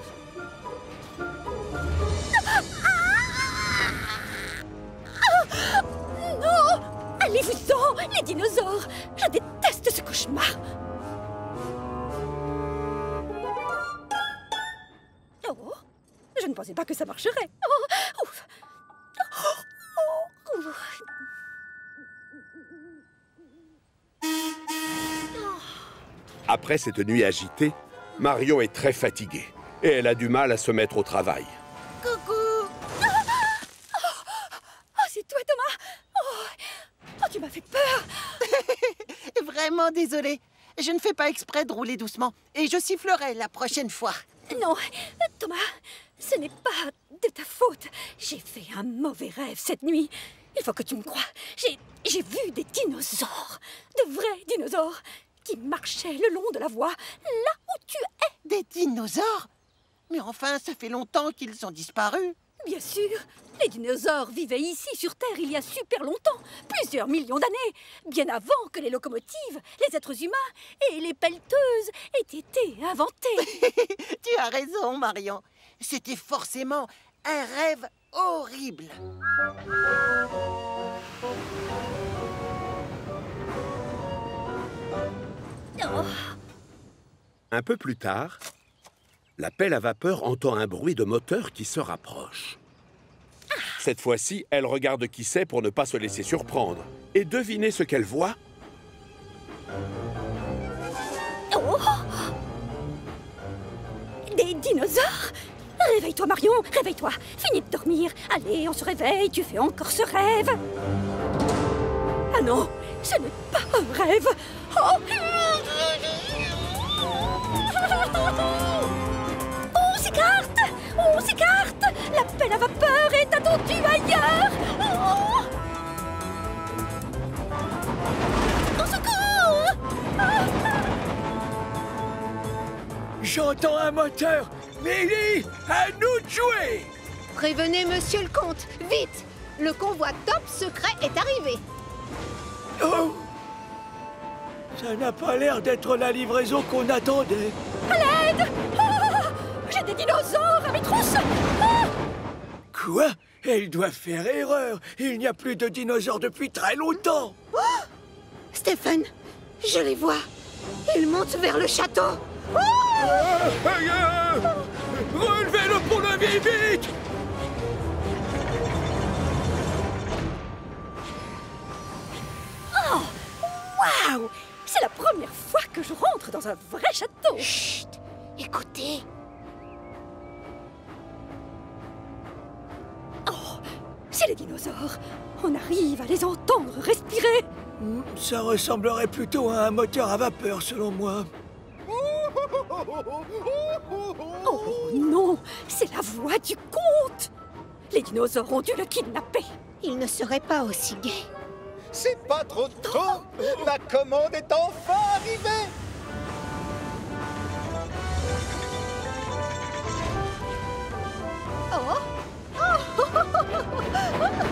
Non! Allez-vous-en, les dinosaures! Je déteste ce cauchemar! Oh, je ne pensais pas que ça marcherait. Oh, ouf. Oh, ouf. Après cette nuit agitée, Marion est très fatiguée et elle a du mal à se mettre au travail. Coucou! C'est toi, Thomas! Oh, tu m'as fait peur! Vraiment désolée. Je ne fais pas exprès de rouler doucement. Et je sifflerai la prochaine fois. Non, Thomas, ce n'est pas de ta faute. J'ai fait un mauvais rêve cette nuit. Il faut que tu me croies. J'ai vu des dinosaures. De vrais dinosaures qui marchaient le long de la voie, là où tu es. Des dinosaures? Mais enfin, ça fait longtemps qu'ils ont disparu. Bien sûr. Les dinosaures vivaient ici sur Terre il y a super longtemps, plusieurs millions d'années, bien avant que les locomotives, les êtres humains et les pelleteuses aient été inventés. Tu as raison, Marion. C'était forcément un rêve horrible. Oh. Un peu plus tard, la pelle à vapeur entend un bruit de moteur qui se rapproche. Cette fois-ci, elle regarde qui c'est pour ne pas se laisser surprendre. Et devinez ce qu'elle voit? Oh. Des dinosaures? Réveille-toi, Marion, réveille-toi. Finis de dormir. Allez, on se réveille, tu fais encore ce rêve. Ah non, ce n'est pas un rêve. Oh. s'écarte! On s'écarte! La pelle à vapeur est attendue ailleurs! Oh! Au secours! J'entends un moteur! Lily, à nous de jouer! Prévenez Monsieur le Comte, vite! Le convoi top secret est arrivé. Oh! Ça n'a pas l'air d'être la livraison qu'on attendait. À l'aide! Ah! J'ai des dinosaures à mes trousses! Ah! Quoi? Elle doit faire erreur. Il n'y a plus de dinosaures depuis très longtemps. Oh! Stephen, je les vois. Ils montent vers le château. Oh! Relevez le pont-levis vite! Oh! Waouh! C'est la première fois que je rentre dans un vrai château. Chut! Écoutez. Oh! C'est les dinosaures. On arrive à les entendre respirer. Ça ressemblerait plutôt à un moteur à vapeur, selon moi. Oh non! C'est la voix du comte! Les dinosaures ont dû le kidnapper. Il ne serait pas aussi gai. C'est pas trop tôt. La commande est enfin arrivée.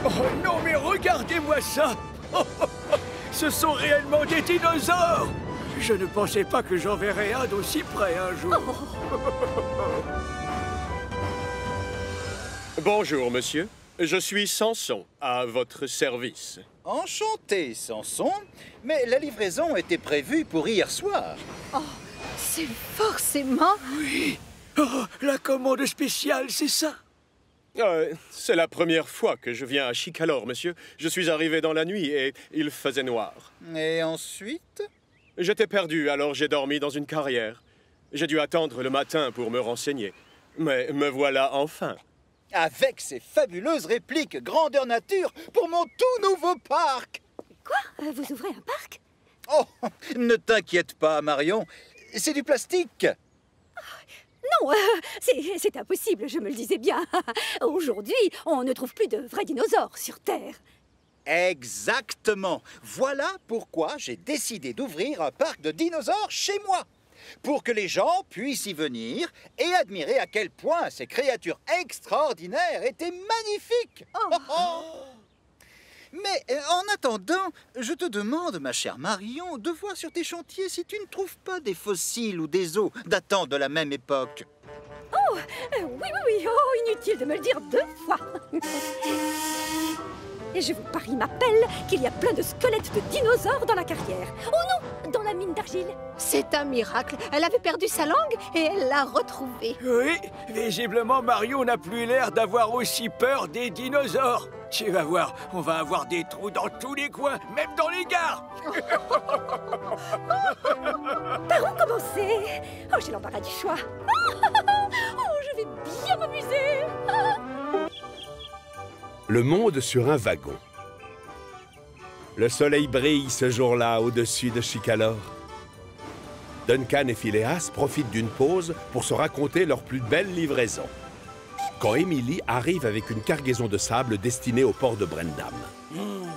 Oh non, mais regardez-moi ça! Ce sont réellement des dinosaures! Je ne pensais pas que j'en verrais un d'aussi près un jour. Bonjour, monsieur. Je suis Samson, à votre service. Enchanté, Samson. Mais la livraison était prévue pour hier soir. Oh, c'est forcément... Oui! Oh, la commande spéciale, c'est ça? C'est la première fois que je viens à Chicalor, monsieur. Je suis arrivé dans la nuit et il faisait noir. Et ensuite? J'étais perdu, alors j'ai dormi dans une carrière. J'ai dû attendre le matin pour me renseigner. Mais me voilà enfin. Avec ces fabuleuses répliques grandeur nature pour mon tout nouveau parc. Quoi? Vous ouvrez un parc? Oh, ne t'inquiète pas, Marion. C'est du plastique. Non, c'est impossible, je me le disais bien. Aujourd'hui, on ne trouve plus de vrais dinosaures sur Terre. Exactement. Voilà pourquoi j'ai décidé d'ouvrir un parc de dinosaures chez moi. Pour que les gens puissent y venir et admirer à quel point ces créatures extraordinaires étaient magnifiques. Mais en attendant, je te demande, ma chère Marion, de voir sur tes chantiers si tu ne trouves pas des fossiles ou des os datant de la même époque. Oh, oui, oh, inutile de me le dire 2 fois. Et je vous parie ma pelle qu'il y a plein de squelettes de dinosaures dans la carrière. Oh non, dans la mine d'argile. C'est un miracle. Elle avait perdu sa langue et elle l'a retrouvée. Oui, visiblement Mario n'a plus l'air d'avoir aussi peur des dinosaures. Tu vas voir, on va avoir des trous dans tous les coins, même dans les gares. Par où commencer? Oh, j'ai l'embarras du choix. Oh, je vais bien m'amuser. Le monde sur un wagon. Le soleil brille ce jour-là au-dessus de Chicalor. Duncan et Phileas profitent d'une pause pour se raconter leur plus belle livraison. Quand Emily arrive avec une cargaison de sable destinée au port de Brendam.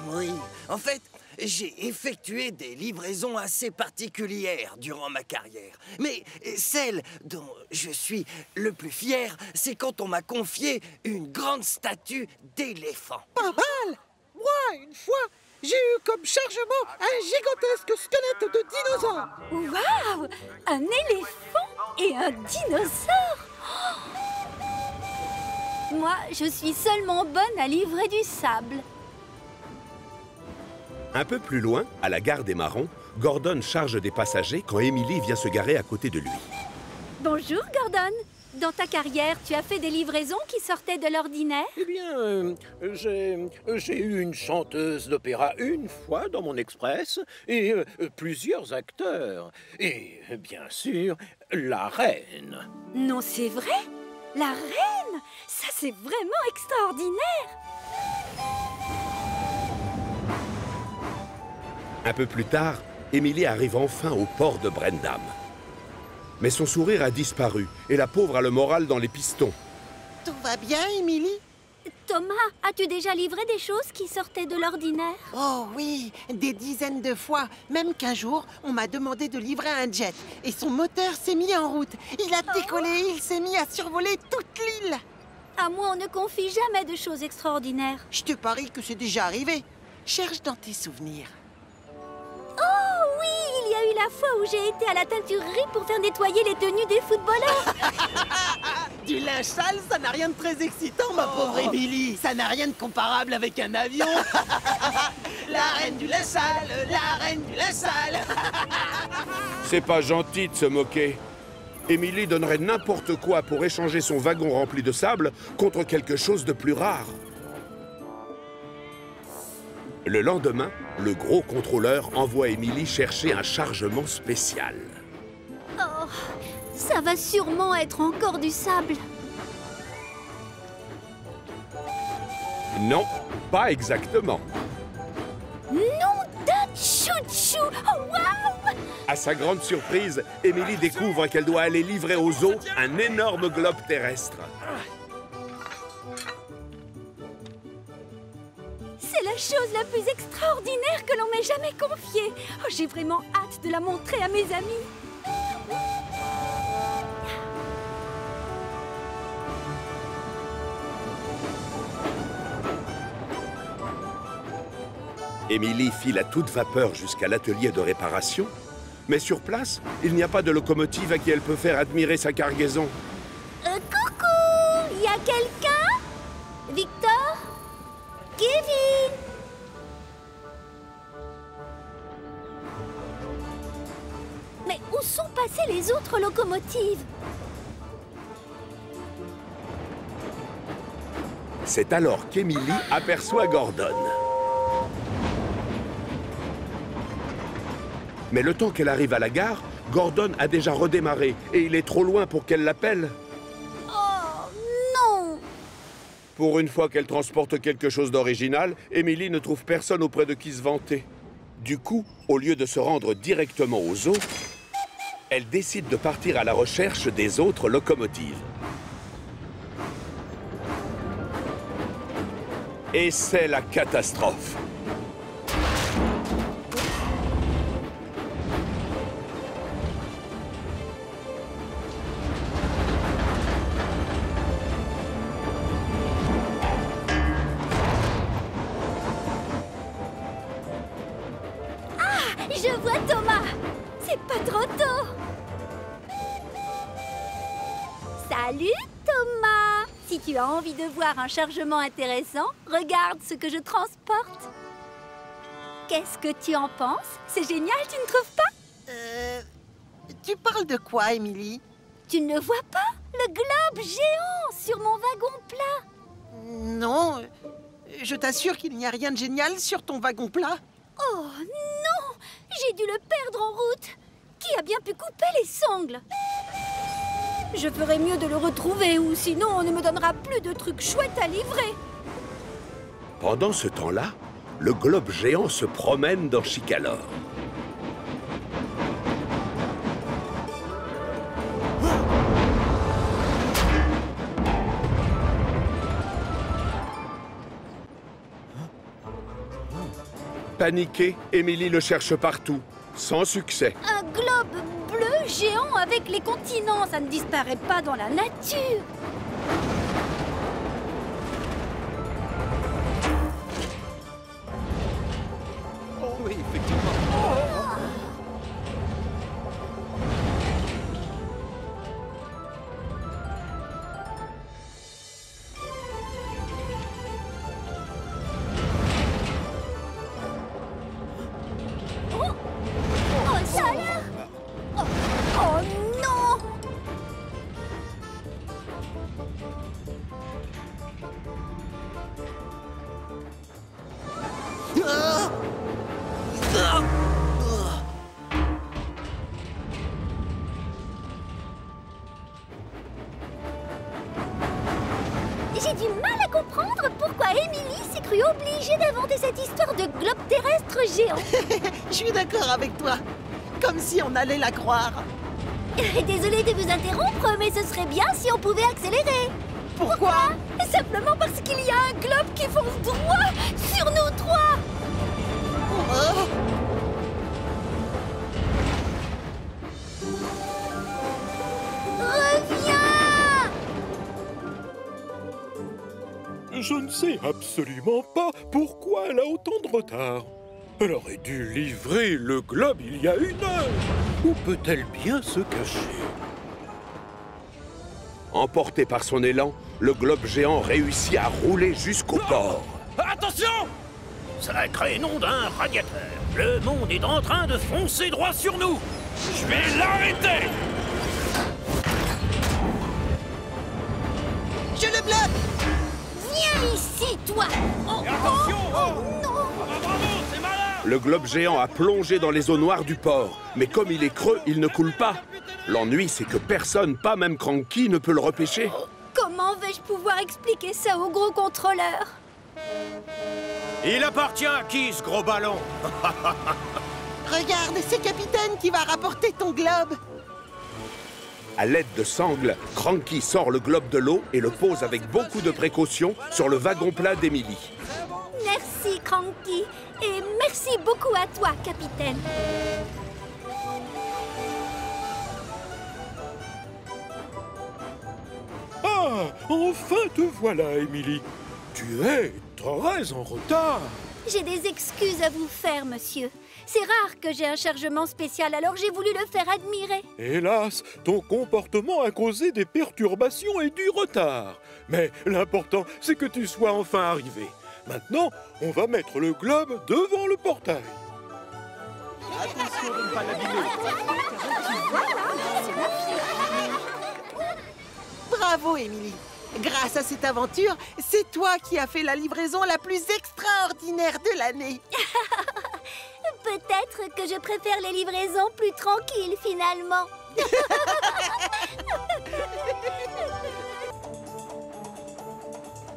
Oui, en fait, j'ai effectué des livraisons assez particulières durant ma carrière. Mais celle dont je suis le plus fier, c'est quand on m'a confié une grande statue d'éléphant. Pas mal! Moi, une fois, j'ai eu comme chargement un gigantesque squelette de dinosaure. Waouh! Un éléphant et un dinosaure! Moi, je suis seulement bonne à livrer du sable. Un peu plus loin, à la gare des Marrons, Gordon charge des passagers quand Emily vient se garer à côté de lui. Bonjour, Gordon. Dans ta carrière, tu as fait des livraisons qui sortaient de l'ordinaire? Eh bien, j'ai eu une chanteuse d'opéra une fois dans mon express, et plusieurs acteurs. Et bien sûr, la reine. Non, c'est vrai? La reine? Ça, c'est vraiment extraordinaire! Un peu plus tard, Emily arrive enfin au port de Brendam. Mais son sourire a disparu et la pauvre a le moral dans les pistons. Tout va bien, Émilie? Thomas, as-tu déjà livré des choses qui sortaient de l'ordinaire? Oh oui, des dizaines de fois. Même qu'un jour, on m'a demandé de livrer un jet. Et son moteur s'est mis en route. Il a décollé et il s'est mis à survoler toute l'île. À moi, on ne confie jamais de choses extraordinaires. Je te parie que c'est déjà arrivé. Cherche dans tes souvenirs. Oh oui, il y a eu la fois où j'ai été à la teinturerie pour faire nettoyer les tenues des footballeurs. Du linge sale, ça n'a rien de très excitant, ma pauvre Émilie. Ça n'a rien de comparable avec un avion. La reine du linge sale, la reine du linge sale. C'est pas gentil de se moquer. Émilie donnerait n'importe quoi pour échanger son wagon rempli de sable contre quelque chose de plus rare. Le lendemain, le gros contrôleur envoie Émilie chercher un chargement spécial. Oh, ça va sûrement être encore du sable. Non, pas exactement. Nom de chouchou! Oh, waouh! À sa grande surprise, Émilie découvre qu'elle doit aller livrer aux eaux un énorme globe terrestre. C'est la chose la plus extraordinaire que l'on m'ait jamais confiée. Oh, j'ai vraiment hâte de la montrer à mes amis. Émilie file à toute vapeur jusqu'à l'atelier de réparation, mais sur place, il n'y a pas de locomotive à qui elle peut faire admirer sa cargaison. Coucou! Il y a quelqu'un? Victor? Kevin? Mais où sont passées les autres locomotives? C'est alors qu'Émilie aperçoit Gordon. Mais le temps qu'elle arrive à la gare, Gordon a déjà redémarré et il est trop loin pour qu'elle l'appelle. Oh non! Pour une fois qu'elle transporte quelque chose d'original, Émilie ne trouve personne auprès de qui se vanter. Du coup, au lieu de se rendre directement aux eaux, elle décide de partir à la recherche des autres locomotives. Et c'est la catastrophe. Je vois Thomas! C'est pas trop tôt! Salut Thomas! Si tu as envie de voir un chargement intéressant, regarde ce que je transporte. Qu'est-ce que tu en penses? C'est génial, tu ne trouves pas? Tu parles de quoi, Émilie? Tu ne vois pas? Le globe géant sur mon wagon plat! Non, je t'assure qu'il n'y a rien de génial sur ton wagon plat. Oh non! J'ai dû le perdre en route! Qui a bien pu couper les sangles? Je ferais mieux de le retrouver, ou sinon on ne me donnera plus de trucs chouettes à livrer. Pendant ce temps-là, le globe géant se promène dans Chicalor. Paniquée, Émilie le cherche partout, sans succès. Un globe bleu géant avec les continents, ça ne disparaît pas dans la nature. Oh oui, effectivement. Oh, ça a l'air... Oh non! J'ai du mal à comprendre pourquoi Émilie s'est crue obligée d'inventer cette histoire de globe terrestre géant. Je suis d'accord avec toi. Comme si on allait la croire. Désolée de vous interrompre, mais ce serait bien si on pouvait accélérer. Pourquoi? Simplement parce qu'il y a un globe qui fonce droit sur nous trois. Reviens! Je ne sais absolument pas pourquoi elle a autant de retard. Elle aurait dû livrer le globe il y a 1 heure. Où peut-elle bien se cacher? Emporté par son élan, le globe géant réussit à rouler jusqu'au port. Attention! Sacré nom d'un radiateur! Le monde est en train de foncer droit sur nous! Je vais l'arrêter! Je le bloque! Viens ici, toi! Attention! non! Bravo, c'est malin! Le globe géant a plongé dans les eaux noires du port. Mais comme il est creux, il ne coule pas. L'ennui, c'est que personne, pas même Cranky, ne peut le repêcher. Comment vais-je pouvoir expliquer ça au gros contrôleur? Il appartient à qui, ce gros ballon? Regarde, c'est Capitaine qui va rapporter ton globe. À l'aide de sangles, Cranky sort le globe de l'eau et le pose avec beaucoup de précaution sur le wagon plat d'Emily. Merci, Cranky. Et merci beaucoup à toi, capitaine. Ah, enfin te voilà, Emily. Tu es très en retard. J'ai des excuses à vous faire, monsieur. C'est rare que j'ai un chargement spécial, alors j'ai voulu le faire admirer. Hélas, ton comportement a causé des perturbations et du retard. Mais l'important, c'est que tu sois enfin arrivé. Maintenant, on va mettre le globe devant le portail. Attention de ne pas l'abîmer. Bravo, Émilie. Grâce à cette aventure, c'est toi qui as fait la livraison la plus extraordinaire de l'année. Peut-être que je préfère les livraisons plus tranquilles, finalement.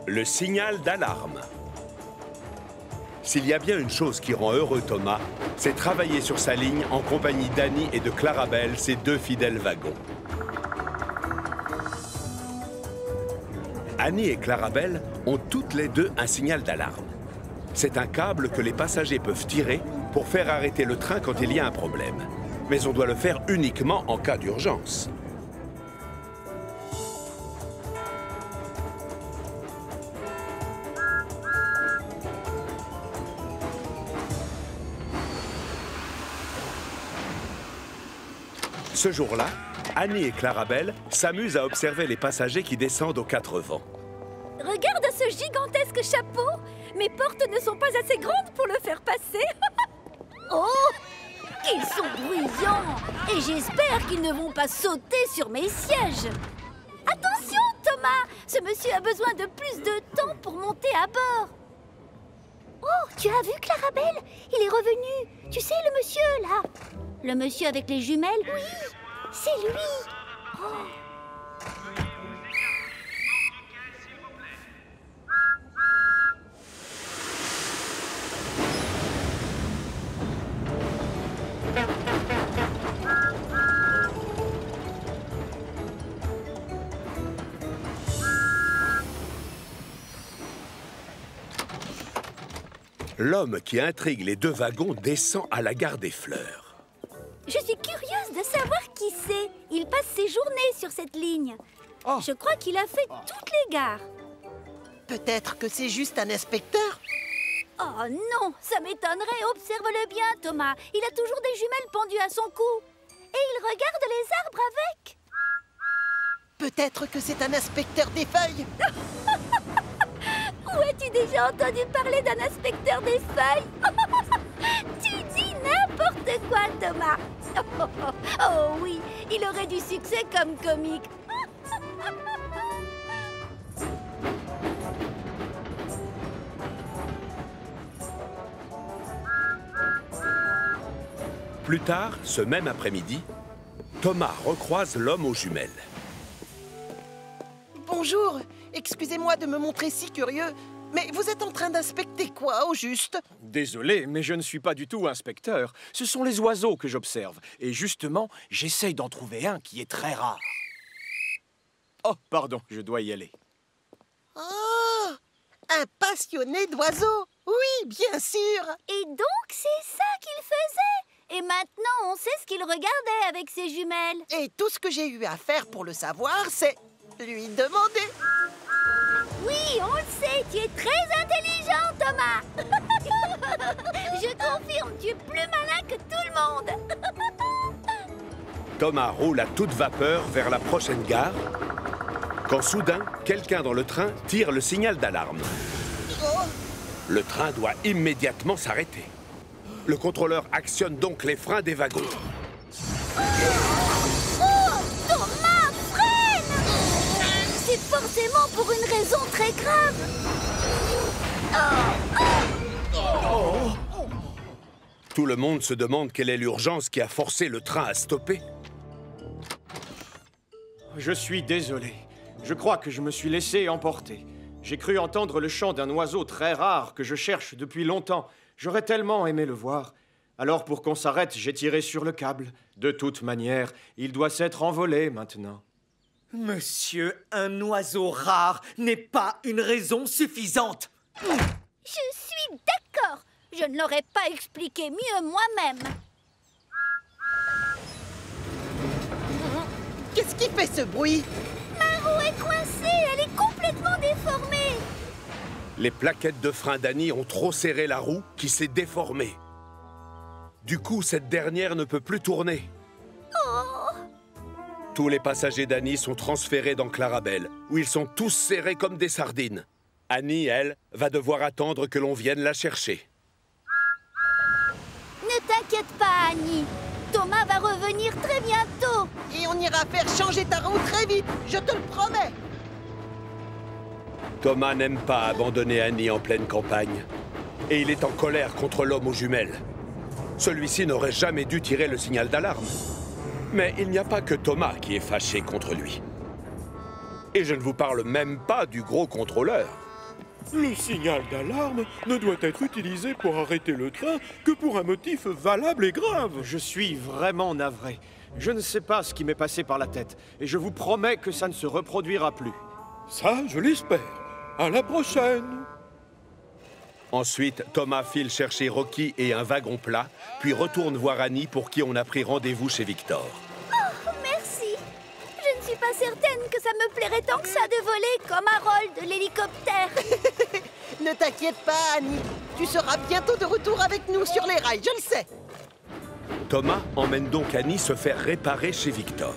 Le signal d'alarme. S'il y a bien une chose qui rend heureux Thomas, c'est travailler sur sa ligne en compagnie d'Annie et de Clarabelle, ses 2 fidèles wagons. Annie et Clarabelle ont toutes les 2 un signal d'alarme. C'est un câble que les passagers peuvent tirer pour faire arrêter le train quand il y a un problème. Mais on doit le faire uniquement en cas d'urgence. Ce jour-là, Annie et Clarabelle s'amusent à observer les passagers qui descendent aux 4 vents. Regarde ce gigantesque chapeau! Mes portes ne sont pas assez grandes pour le faire passer. Oh! Ils sont bruyants! Et j'espère qu'ils ne vont pas sauter sur mes sièges! Attention, Thomas! Ce monsieur a besoin de plus de temps pour monter à bord! Oh, tu as vu Clarabelle? Il est revenu! Tu sais, le monsieur, là! Le monsieur avec les jumelles? Oui! C'est lui! Oh. L'homme qui intrigue les 2 wagons descend à la gare des Fleurs. Je suis curieuse de savoir qui c'est. Il passe ses journées sur cette ligne. Oh. Je crois qu'il a fait toutes les gares. Peut-être que c'est juste un inspecteur. Oh non, ça m'étonnerait. Observe-le bien, Thomas. Il a toujours des jumelles pendues à son cou. Et il regarde les arbres avec. Peut-être que c'est un inspecteur des feuilles. Où as-tu déjà entendu parler d'un inspecteur des feuilles? Tu dis n'importe quoi, Thomas. Oh oui, il aurait du succès comme comique. Plus tard, ce même après-midi, Thomas recroise l'homme aux jumelles. Bonjour, excusez-moi de me montrer si curieux, Mais vous êtes en train d'inspecter quoi, au juste? Désolé, mais je ne suis pas du tout inspecteur. Ce sont les oiseaux que j'observe. Et justement, j'essaye d'en trouver un qui est très rare. Oh, pardon, je dois y aller. Oh! Un passionné d'oiseaux! Oui, bien sûr! Et donc, c'est ça qu'il faisait! Et maintenant, on sait ce qu'il regardait avec ses jumelles. Et tout ce que j'ai eu à faire pour le savoir, c'est lui demander. Oui, on le sait, tu es très intelligent, Thomas. Je confirme, tu es plus malin que tout le monde. Thomas roule à toute vapeur vers la prochaine gare, quand soudain, quelqu'un dans le train tire le signal d'alarme. Le train doit immédiatement s'arrêter. Le contrôleur actionne donc les freins des wagons. Oh, Thomas, freine! C'est forcément pour une raison très grave. Tout le monde se demande quelle est l'urgence qui a forcé le train à stopper. Je suis désolé. Je crois que je me suis laissé emporter. J'ai cru entendre le chant d'un oiseau très rare que je cherche depuis longtemps. J'aurais tellement aimé le voir. Alors pour qu'on s'arrête, j'ai tiré sur le câble. De toute manière, il doit s'être envolé maintenant. Monsieur, un oiseau rare n'est pas une raison suffisante. Je suis d'accord. Je ne l'aurais pas expliqué mieux moi-même. Qu'est-ce qui fait ce bruit? Ma roue est coincée, elle est complètement déformée. Les plaquettes de frein d'Annie ont trop serré la roue qui s'est déformée. Du coup, cette dernière ne peut plus tourner. Oh. Tous les passagers d'Annie sont transférés dans Clarabelle, où ils sont tous serrés comme des sardines. Annie, elle, va devoir attendre que l'on vienne la chercher. Ne t'inquiète pas, Annie. Thomas va revenir très bientôt. Et on ira faire changer ta roue très vite, je te le promets. Thomas n'aime pas abandonner Annie en pleine campagne. Et il est en colère contre l'homme aux jumelles. Celui-ci n'aurait jamais dû tirer le signal d'alarme. Mais il n'y a pas que Thomas qui est fâché contre lui. Et je ne vous parle même pas du gros contrôleur. Le signal d'alarme ne doit être utilisé pour arrêter le train que pour un motif valable et grave. Je suis vraiment navré. Je ne sais pas ce qui m'est passé par la tête. Et je vous promets que ça ne se reproduira plus. Ça, je l'espère. À la prochaine. Ensuite, Thomas file chercher Rocky et un wagon plat, puis retourne voir Annie pour qui on a pris rendez-vous chez Victor. Oh, merci. Je ne suis pas certaine que ça me plairait tant que ça de voler comme Harold de l'hélicoptère. Ne t'inquiète pas, Annie. Tu seras bientôt de retour avec nous sur les rails, je le sais. Thomas emmène donc Annie se faire réparer chez Victor.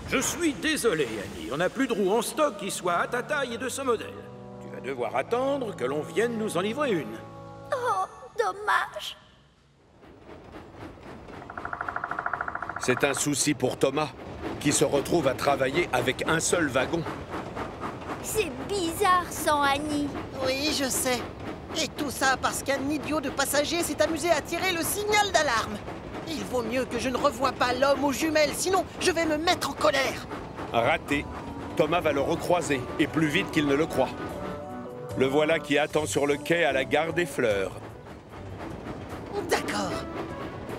Je suis désolé, Annie. On n'a plus de roues en stock qui soient à ta taille et de ce modèle. Tu vas devoir attendre que l'on vienne nous en livrer une. Oh, dommage. C'est un souci pour Thomas, qui se retrouve à travailler avec un seul wagon. C'est bizarre sans Annie. Oui, je sais. Et tout ça parce qu'un idiot de passager s'est amusé à tirer le signal d'alarme. Il vaut mieux que je ne revoie pas l'homme aux jumelles, sinon je vais me mettre en colère. Raté. Thomas va le recroiser, et plus vite qu'il ne le croit. Le voilà qui attend sur le quai à la gare des Fleurs. D'accord.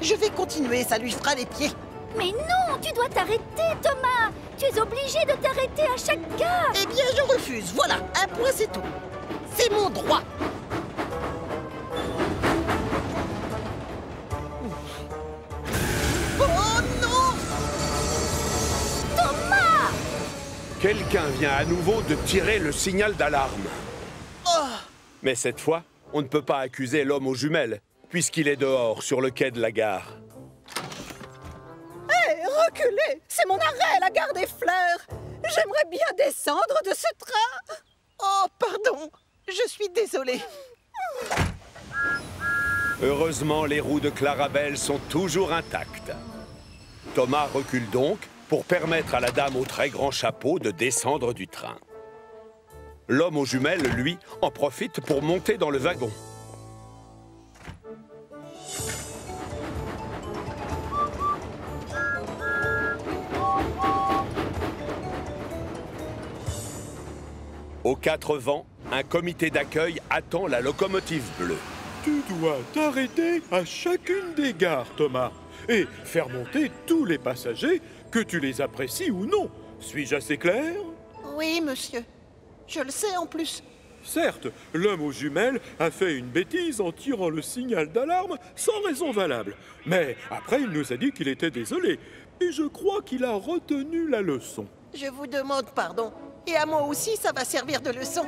Je vais continuer, ça lui fera les pieds. Mais non, tu dois t'arrêter, Thomas. Tu es obligé de t'arrêter à chaque gare. Eh bien, je refuse. Voilà, un point, c'est tout. C'est mon droit. Oh non! Thomas! Quelqu'un vient à nouveau de tirer le signal d'alarme. Oh! Mais cette fois, on ne peut pas accuser l'homme aux jumelles, puisqu'il est dehors, sur le quai de la gare. Hé, reculez! C'est mon arrêt, la gare des Fleurs! J'aimerais bien descendre de ce train! Oh, pardon! Je suis désolée. Heureusement, les roues de Clarabelle sont toujours intactes. Thomas recule donc pour permettre à la dame au très grand chapeau de descendre du train. L'homme aux jumelles, lui, en profite pour monter dans le wagon. Aux 4 vents, un comité d'accueil attend la locomotive bleue. Tu dois t'arrêter à chacune des gares, Thomas, et faire monter tous les passagers, que tu les apprécies ou non. Suis-je assez clair? Oui, monsieur. Je le sais en plus. Certes, l'homme aux jumelles a fait une bêtise en tirant le signal d'alarme sans raison valable. Mais après, il nous a dit qu'il était désolé. Et je crois qu'il a retenu la leçon. Je vous demande pardon. Et à moi aussi, ça va servir de leçon.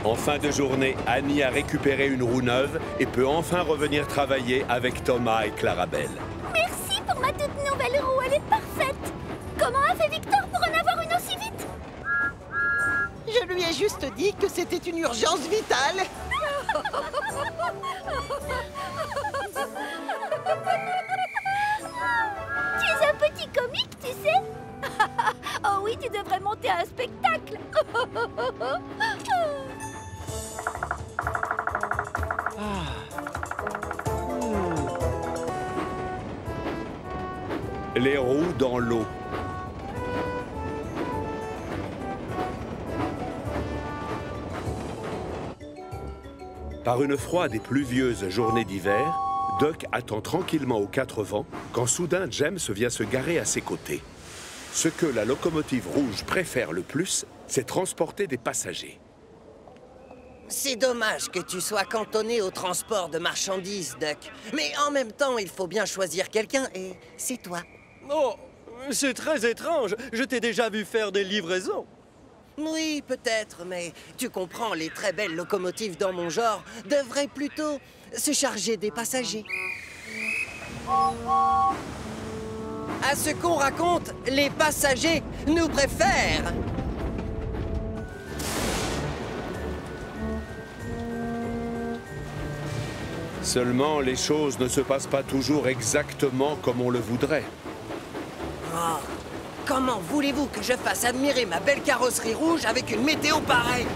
En fin de journée, Annie a récupéré une roue neuve et peut enfin revenir travailler avec Thomas et Clarabelle. Merci pour ma toute nouvelle roue, elle est parfaite. Comment a fait Victor pour en avoir une aussi vite? Je lui ai juste dit que c'était une urgence vitale. Tu es un petit comique, tu sais. Oh oui, tu devrais monter un spectacle. Les roues dans l'eau. Par une froide et pluvieuse journée d'hiver, Duck attend tranquillement aux 4 vents quand soudain James vient se garer à ses côtés. Ce que la locomotive rouge préfère le plus, c'est transporter des passagers. C'est dommage que tu sois cantonné au transport de marchandises, Duck. Mais en même temps, il faut bien choisir quelqu'un et c'est toi. Oh, c'est très étrange. Je t'ai déjà vu faire des livraisons. Oui, peut-être, mais tu comprends, les très belles locomotives dans mon genre devraient plutôt se charger des passagers. À ce qu'on raconte, les passagers nous préfèrent. Seulement, les choses ne se passent pas toujours exactement comme on le voudrait. Oh, comment voulez-vous que je fasse admirer ma belle carrosserie rouge avec une météo pareille?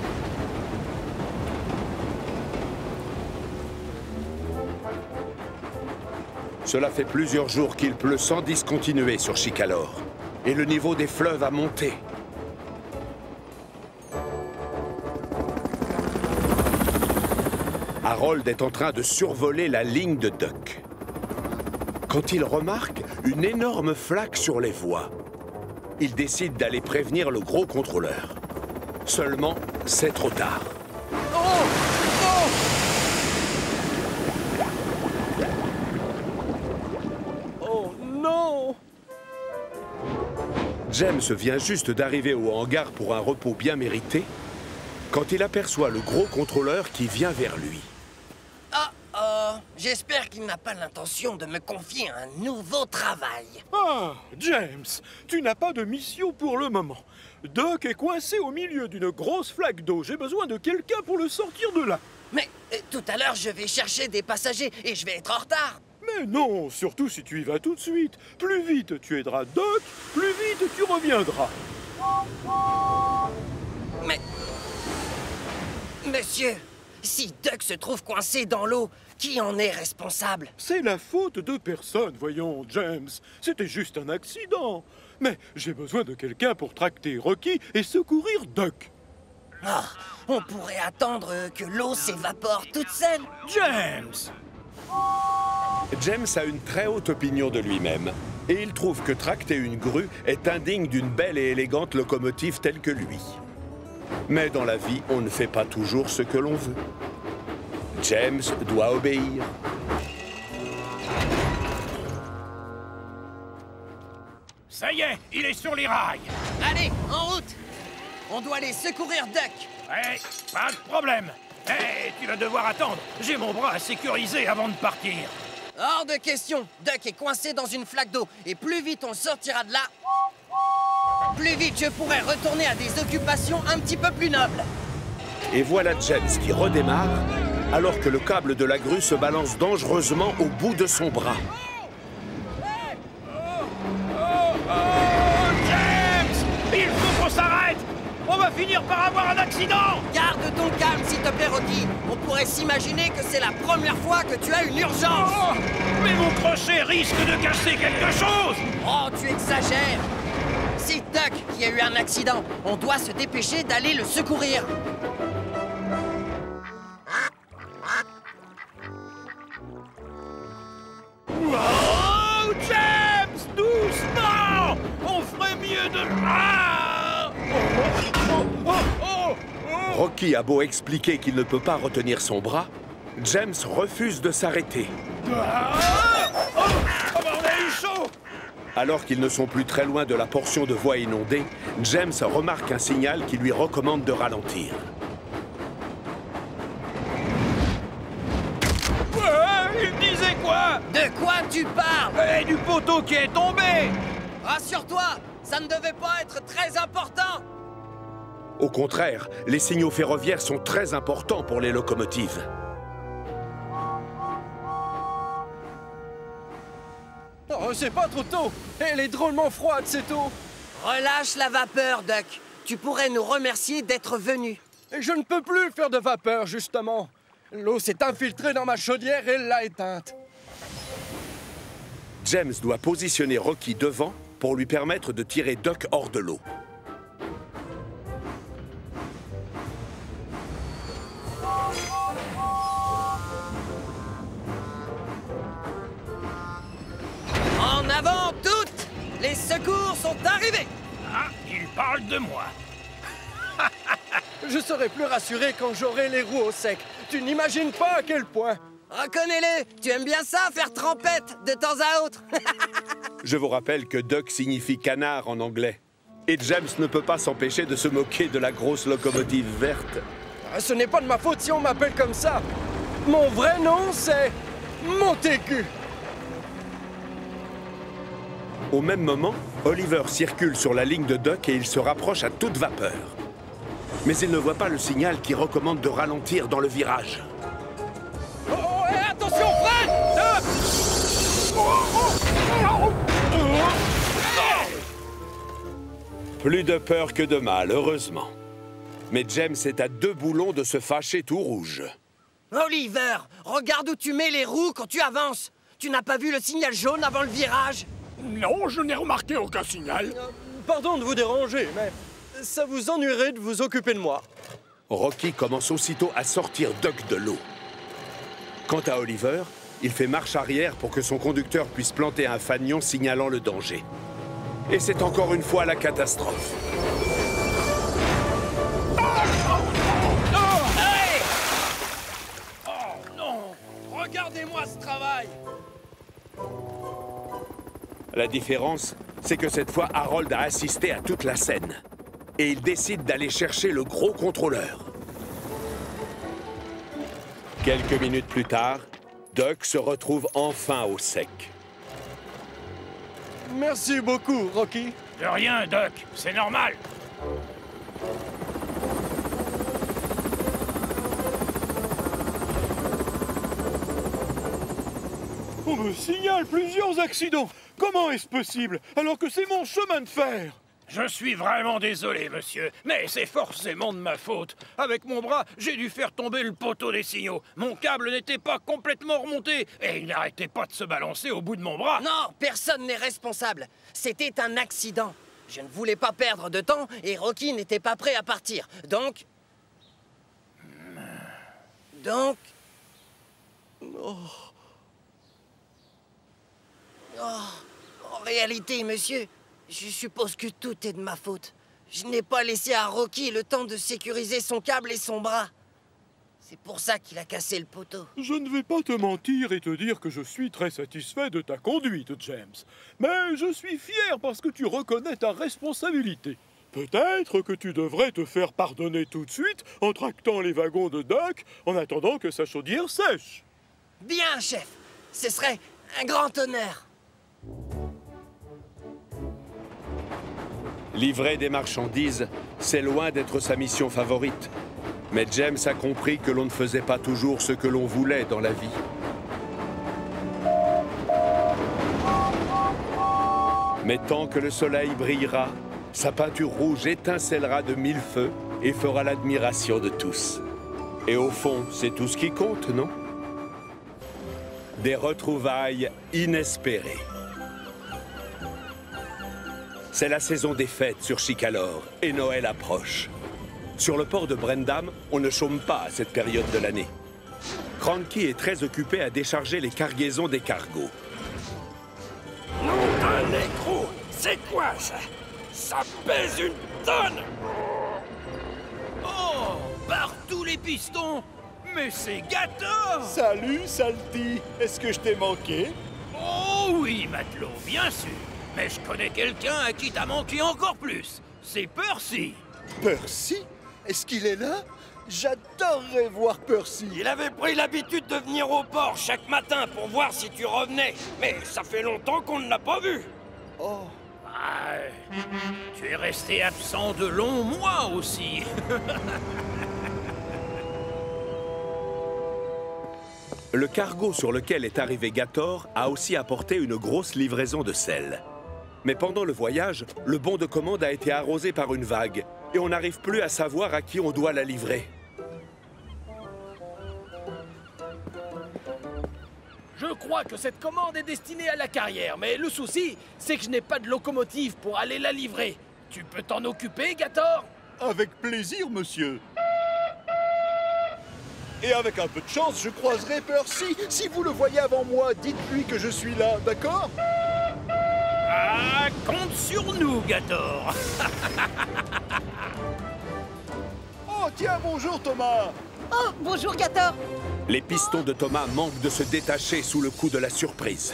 Cela fait plusieurs jours qu'il pleut sans discontinuer sur Chicalor. Et le niveau des fleuves a monté. Harold est en train de survoler la ligne de Duck. Quand il remarque une énorme flaque sur les voies, il décide d'aller prévenir le gros contrôleur. Seulement, c'est trop tard. Oh non! James vient juste d'arriver au hangar pour un repos bien mérité quand il aperçoit le gros contrôleur qui vient vers lui. J'espère qu'il n'a pas l'intention de me confier un nouveau travail. Ah, James, tu n'as pas de mission pour le moment. Duck est coincé au milieu d'une grosse flaque d'eau. J'ai besoin de quelqu'un pour le sortir de là. Mais tout à l'heure, je vais chercher des passagers et je vais être en retard. Mais non, surtout si tu y vas tout de suite. Plus vite tu aideras Duck, plus vite tu reviendras. Mais... Monsieur, si Duck se trouve coincé dans l'eau, qui en est responsable? C'est la faute de personne, voyons, James. C'était juste un accident. Mais j'ai besoin de quelqu'un pour tracter Rocky et secourir Duck. Ah, on pourrait attendre que l'eau s'évapore toute seule. James! James a une très haute opinion de lui-même. Et il trouve que tracter une grue est indigne d'une belle et élégante locomotive telle que lui. Mais dans la vie, on ne fait pas toujours ce que l'on veut. James doit obéir. Ça y est, il est sur les rails. Allez, en route! On doit aller secourir Duck. Ouais, pas de problème. Hé, tu vas devoir attendre. J'ai mon bras à sécuriser avant de partir. Hors de question. Duck est coincé dans une flaque d'eau. Et plus vite on sortira de là, plus vite je pourrai retourner à des occupations un petit peu plus nobles. Et voilà James qui redémarre, alors que le câble de la grue se balance dangereusement au bout de son bras. James! Il faut qu'on s'arrête! On va finir par avoir un accident! Garde ton calme, s'il te plaît, Rocky. On pourrait s'imaginer que c'est la première fois que tu as une urgence. Oh, mais mon crochet risque de casser quelque chose! Oh, tu exagères. C'est Duck qui a eu un accident. On doit se dépêcher d'aller le secourir. Oh, James, doucement! On ferait mieux de... Ah! Rocky a beau expliquer qu'il ne peut pas retenir son bras, James refuse de s'arrêter. Alors qu'ils ne sont plus très loin de la portion de voie inondée, James remarque un signal qui lui recommande de ralentir. Il disait quoi? De quoi tu parles? Et du poteau qui est tombé! Rassure-toi, ça ne devait pas être très important. Au contraire, les signaux ferroviaires sont très importants pour les locomotives. Oh, c'est pas trop tôt. Elle est drôlement froide, cette eau. Relâche la vapeur, Duck. Tu pourrais nous remercier d'être venu. Et je ne peux plus faire de vapeur, justement. L'eau s'est infiltrée dans ma chaudière et l'a éteinte. James doit positionner Rocky devant pour lui permettre de tirer Duck hors de l'eau. En avant, toutes! Les secours sont arrivés! Ah, il parle de moi. Je serai plus rassuré quand j'aurai les roues au sec. Tu n'imagines pas à quel point. Reconnais-le, tu aimes bien ça, faire trempette de temps à autre. Je vous rappelle que Duck signifie canard en anglais. Et James ne peut pas s'empêcher de se moquer de la grosse locomotive verte. Ce n'est pas de ma faute si on m'appelle comme ça. Mon vrai nom, c'est Montécu. Au même moment, Oliver circule sur la ligne de Duck et il se rapproche à toute vapeur. Mais il ne voit pas le signal qui recommande de ralentir dans le virage. Oh, et attention, freine! Plus de peur que de mal, heureusement. Mais James est à 2 boulons de se fâcher tout rouge. Oliver, regarde où tu mets les roues quand tu avances. Tu n'as pas vu le signal jaune avant le virage? Non, je n'ai remarqué aucun signal. Pardon de vous déranger, mais ça vous ennuierait de vous occuper de moi. Rocky commence aussitôt à sortir Duck de l'eau. Quant à Oliver, il fait marche arrière pour que son conducteur puisse planter un fanion signalant le danger. Et c'est encore une fois la catastrophe. Hey! Oh non! Regardez-moi ce travail! La différence, c'est que cette fois, Harold a assisté à toute la scène. Et il décide d'aller chercher le gros contrôleur. Quelques minutes plus tard, Duck se retrouve enfin au sec. Merci beaucoup, Rocky. De rien, Duck. C'est normal. On me signale plusieurs accidents. Comment est-ce possible, alors que c'est mon chemin de fer? Je suis vraiment désolé, monsieur, mais c'est forcément de ma faute. Avec mon bras, j'ai dû faire tomber le poteau des signaux. Mon câble n'était pas complètement remonté et il n'arrêtait pas de se balancer au bout de mon bras. Non, personne n'est responsable. C'était un accident. Je ne voulais pas perdre de temps et Rocky n'était pas prêt à partir. Donc... Oh. En réalité, monsieur, je suppose que tout est de ma faute. Je n'ai pas laissé à Rocky le temps de sécuriser son câble et son bras. C'est pour ça qu'il a cassé le poteau. Je ne vais pas te mentir et te dire que je suis très satisfait de ta conduite, James. Mais je suis fier parce que tu reconnais ta responsabilité. Peut-être que tu devrais te faire pardonner tout de suite en tractant les wagons de Duck en attendant que sa chaudière sèche. Bien, chef. Ce serait un grand honneur. Livrer des marchandises, c'est loin d'être sa mission favorite. Mais James a compris que l'on ne faisait pas toujours ce que l'on voulait dans la vie. Mais tant que le soleil brillera, sa peinture rouge étincellera de 1000 feux et fera l'admiration de tous. Et au fond, c'est tout ce qui compte, non? Des retrouvailles inespérées. C'est la saison des fêtes sur Chicalor et Noël approche. Sur le port de Brendam, on ne chôme pas à cette période de l'année. Cranky est très occupé à décharger les cargaisons des cargos. Nom d'un nécro! C'est quoi ça? Ça pèse une tonne! Oh! Partout les pistons! Mais c'est Gator! Salut, Salty! Est-ce que je t'ai manqué? Oh oui, matelot, bien sûr! Mais je connais quelqu'un à qui t'as manqué encore plus! C'est Percy! Percy? Est-ce qu'il est là? J'adorerais voir Percy! Il avait pris l'habitude de venir au port chaque matin pour voir si tu revenais. Mais ça fait longtemps qu'on ne l'a pas vu. Oh! Ouais. Tu es resté absent de longs mois aussi. Le cargo sur lequel est arrivé Gator a aussi apporté une grosse livraison de sel. Mais pendant le voyage, le bon de commande a été arrosé par une vague et on n'arrive plus à savoir à qui on doit la livrer. Je crois que cette commande est destinée à la carrière, mais le souci, c'est que je n'ai pas de locomotive pour aller la livrer. Tu peux t'en occuper, Gator? Avec plaisir, monsieur. Et avec un peu de chance, je croiserai Percy. Si vous le voyez avant moi, dites-lui que je suis là, d'accord? Ah, compte sur nous, Gator. Oh, tiens, bonjour, Thomas. Oh, bonjour, Gator. Les pistons de Thomas manquent de se détacher sous le coup de la surprise.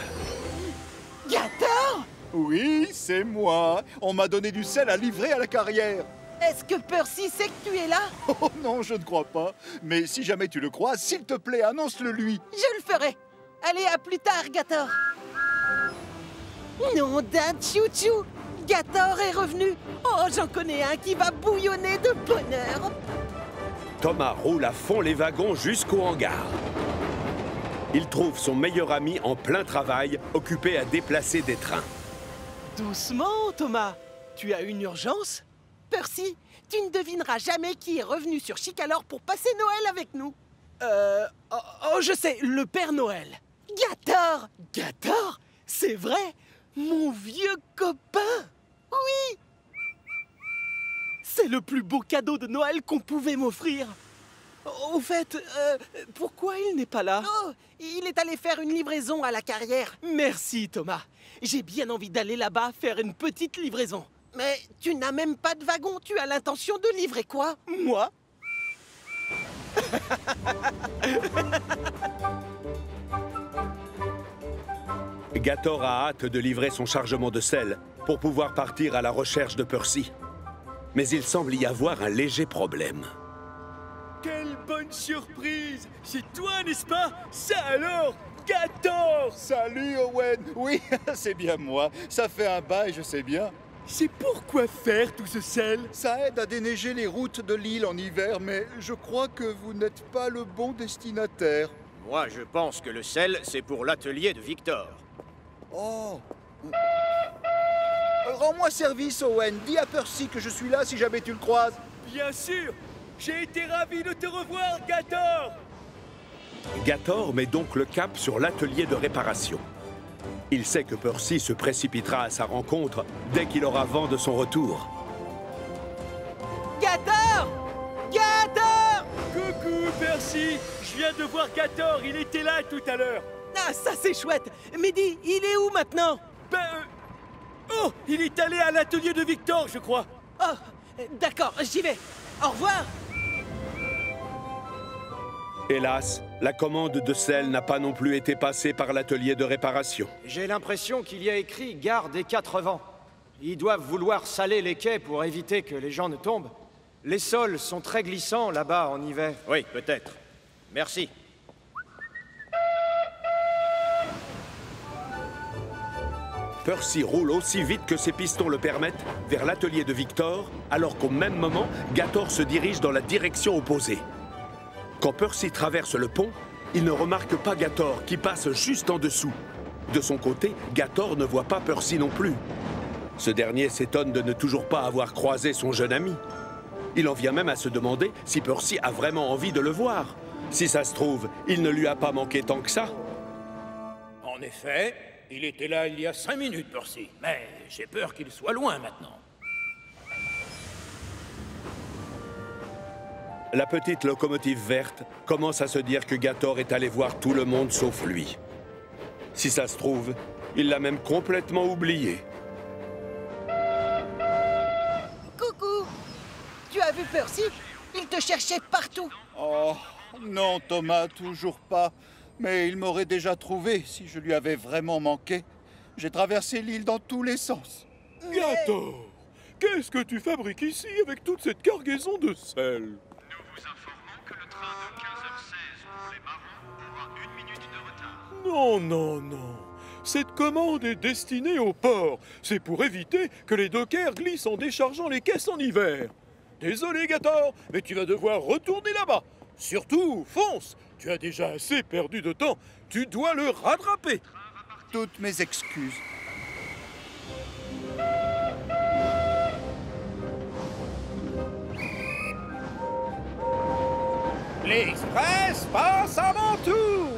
Gator? Oui, c'est moi. On m'a donné du sel à livrer à la carrière. Est-ce que Percy sait que tu es là? Oh non, je ne crois pas. Mais si jamais tu le crois, s'il te plaît, annonce-le lui. Je le ferai. Allez, à plus tard, Gator. Nom d'un chouchou! Gator est revenu. Oh, j'en connais un qui va bouillonner de bonheur. Thomas roule à fond les wagons jusqu'au hangar. Il trouve son meilleur ami en plein travail, occupé à déplacer des trains. Doucement, Thomas. Tu as une urgence? Percy, tu ne devineras jamais qui est revenu sur Chicalor pour passer Noël avec nous. Oh, je sais, le Père Noël. Gator! Gator? C'est vrai? Mon vieux copain? Oui! C'est le plus beau cadeau de Noël qu'on pouvait m'offrir. Au fait, pourquoi il n'est pas là? Oh, il est allé faire une livraison à la carrière. Merci, Thomas. J'ai bien envie d'aller là-bas faire une petite livraison. Mais tu n'as même pas de wagon. Tu as l'intention de livrer quoi? Moi? Gator a hâte de livrer son chargement de sel pour pouvoir partir à la recherche de Percy. Mais il semble y avoir un léger problème. Quelle bonne surprise! C'est toi, n'est-ce pas? Ça alors, Gator! Salut, Owen. Oui, c'est bien moi. Ça fait un bail, je sais bien. C'est pourquoi faire tout ce sel? Ça aide à déneiger les routes de l'île en hiver, mais je crois que vous n'êtes pas le bon destinataire. Moi, je pense que le sel, c'est pour l'atelier de Victor. Oh! Rends-moi service, Owen. Dis à Percy que je suis là si jamais tu le croises. Bien sûr! J'ai été ravi de te revoir, Gator! Gator met donc le cap sur l'atelier de réparation. Il sait que Percy se précipitera à sa rencontre dès qu'il aura vent de son retour. Gator! Gator! Coucou, Percy! Je viens de voir Gator, il était là tout à l'heure. Ah, ça c'est chouette. Mais dis, il est où maintenant? Oh, il est allé à l'atelier de Victor, je crois. Oh, d'accord, j'y vais. Au revoir. Hélas, la commande de sel n'a pas non plus été passée par l'atelier de réparation. J'ai l'impression qu'il y a écrit « Garde des 4 vents ». Ils doivent vouloir saler les quais pour éviter que les gens ne tombent. Les sols sont très glissants là-bas en hiver. Oui, peut-être. Merci. Percy roule aussi vite que ses pistons le permettent vers l'atelier de Victor, alors qu'au même moment, Gator se dirige dans la direction opposée. Quand Percy traverse le pont, il ne remarque pas Gator qui passe juste en dessous. De son côté, Gator ne voit pas Percy non plus. Ce dernier s'étonne de ne toujours pas avoir croisé son jeune ami. Il en vient même à se demander si Percy a vraiment envie de le voir. Si ça se trouve, il ne lui a pas manqué tant que ça. En effet, Il était là il y a 5 minutes, Percy. Mais j'ai peur qu'il soit loin maintenant. La petite locomotive verte commence à se dire que Gator est allé voir tout le monde sauf lui. Si ça se trouve, il l'a même complètement oublié. Coucou! Tu as vu Percy? Il te cherchait partout. Oh, non, Thomas, toujours pas. Mais il m'aurait déjà trouvé si je lui avais vraiment manqué. J'ai traversé l'île dans tous les sens. Gator, qu'est-ce que tu fabriques ici avec toute cette cargaison de sel? Nous vous informons que le train de 15h16 pour les marrons aura 1 minute de retard. Non, non, non. Cette commande est destinée au port. C'est pour éviter que les dockers glissent en déchargeant les caisses en hiver. Désolé, Gator, mais tu vas devoir retourner là-bas. Surtout, fonce. Tu as déjà assez perdu de temps. Tu dois le rattraper. Toutes mes excuses. L'Express passe avant tout!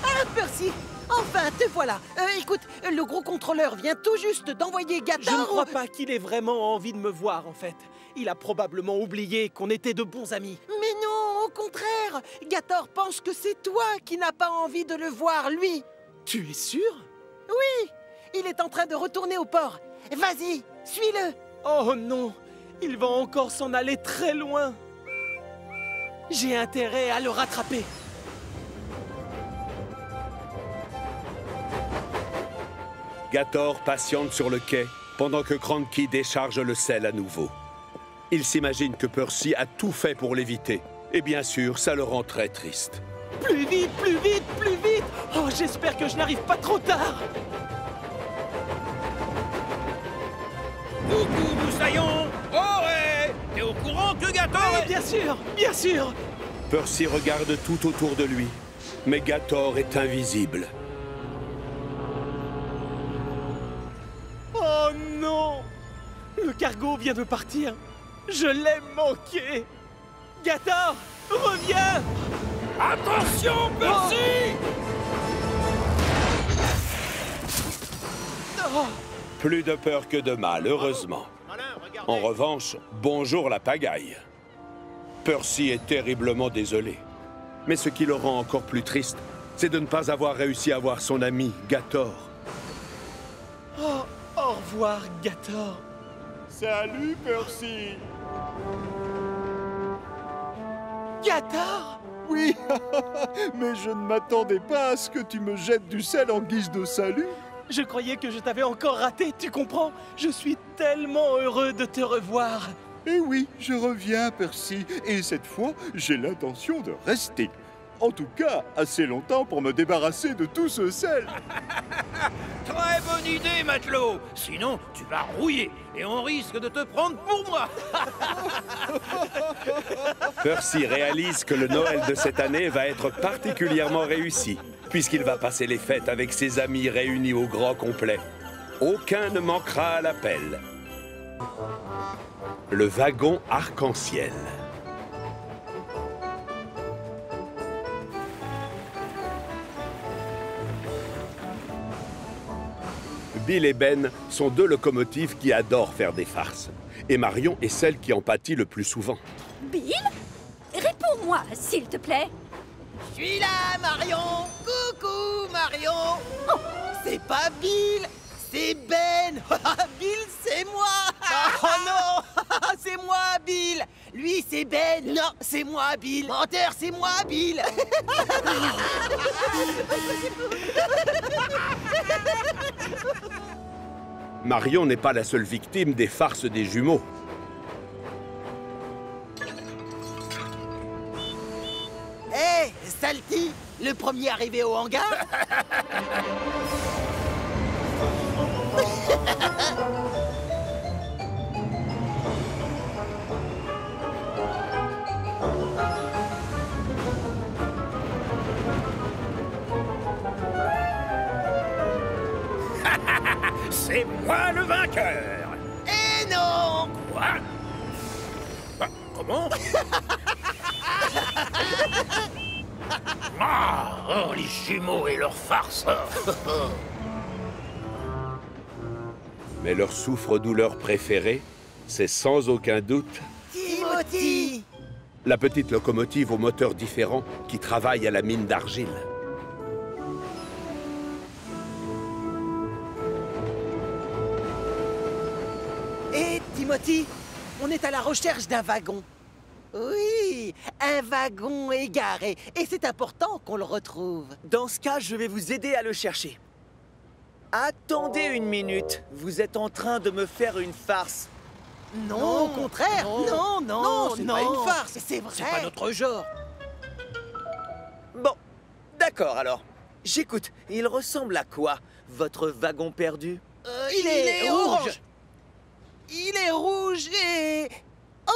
Ah, Percy! Enfin, te voilà. Écoute, le gros contrôleur vient tout juste d'envoyer Gator... Je ne crois pas qu'il ait vraiment envie de me voir, en fait. Il a probablement oublié qu'on était de bons amis. Mais non, au contraire! Gator pense que c'est toi qui n'as pas envie de le voir, lui. Tu es sûr? Oui! Il est en train de retourner au port. Vas-y, suis-le! Oh non! Il va encore s'en aller très loin. J'ai intérêt à le rattraper. Gator patiente sur le quai pendant que Cranky décharge le sel à nouveau. Il s'imagine que Percy a tout fait pour l'éviter. Et bien sûr, ça le rend très triste. Plus vite, plus vite, plus vite! Oh, j'espère que je n'arrive pas trop tard! Coucou, Moussaillon! Ohé! T'es au courant que Gator est... Bien sûr, bien sûr! Percy regarde tout autour de lui, mais Gator est invisible. Oh non! Le cargo vient de partir. Je l'ai manqué. Gator, reviens! Attention, Percy! Oh. Plus de peur que de mal, heureusement. En revanche, bonjour la pagaille. Percy est terriblement désolé. Mais ce qui le rend encore plus triste, c'est de ne pas avoir réussi à voir son ami, Gator. Oh, au revoir, Gator. Salut, Percy. Gator? Oui, mais je ne m'attendais pas à ce que tu me jettes du sel en guise de salut. Je croyais que je t'avais encore raté, tu comprends? Je suis tellement heureux de te revoir. Eh oui, je reviens, Percy, et cette fois, j'ai l'intention de rester. En tout cas, assez longtemps pour me débarrasser de tout ce sel. Très bonne idée, matelot. Sinon, tu vas rouiller et on risque de te prendre pour moi. Percy réalise que le Noël de cette année va être particulièrement réussi, puisqu'il va passer les fêtes avec ses amis réunis au grand complet. Aucun ne manquera à l'appel. Le wagon arc-en-ciel. Bill et Ben sont deux locomotives qui adorent faire des farces. Et Marion est celle qui en pâtit le plus souvent. Bill? Réponds-moi, s'il te plaît. Je suis là, Marion. Coucou, Marion. Oh, c'est pas Bill, c'est Ben. Bill, c'est moi. Oh non, c'est moi, Bill. Lui, c'est Ben. Non, c'est moi, Bill. Menteur, c'est moi, Bill. Marion n'est pas la seule victime des farces des jumeaux. Hé, Salty, le premier arrivé au hangar. C'est moi le vainqueur. Eh non. Quoi? Comment? Ah, oh, les jumeaux et leurs farceurs. Mais leur souffre-douleur préféré, c'est sans aucun doute Timothy! la petite locomotive au moteur différent qui travaille à la mine d'argile. Hé, Timothy, on est à la recherche d'un wagon. Oui, un wagon égaré. Et c'est important qu'on le retrouve. Dans ce cas, je vais vous aider à le chercher. Attendez une minute. Vous êtes en train de me faire une farce. Non, au contraire. Non, c'est pas une farce, c'est vrai. C'est pas notre genre. Bon, d'accord alors. J'écoute. Il ressemble à quoi, votre wagon perdu? Il est rouge. Il est rouge et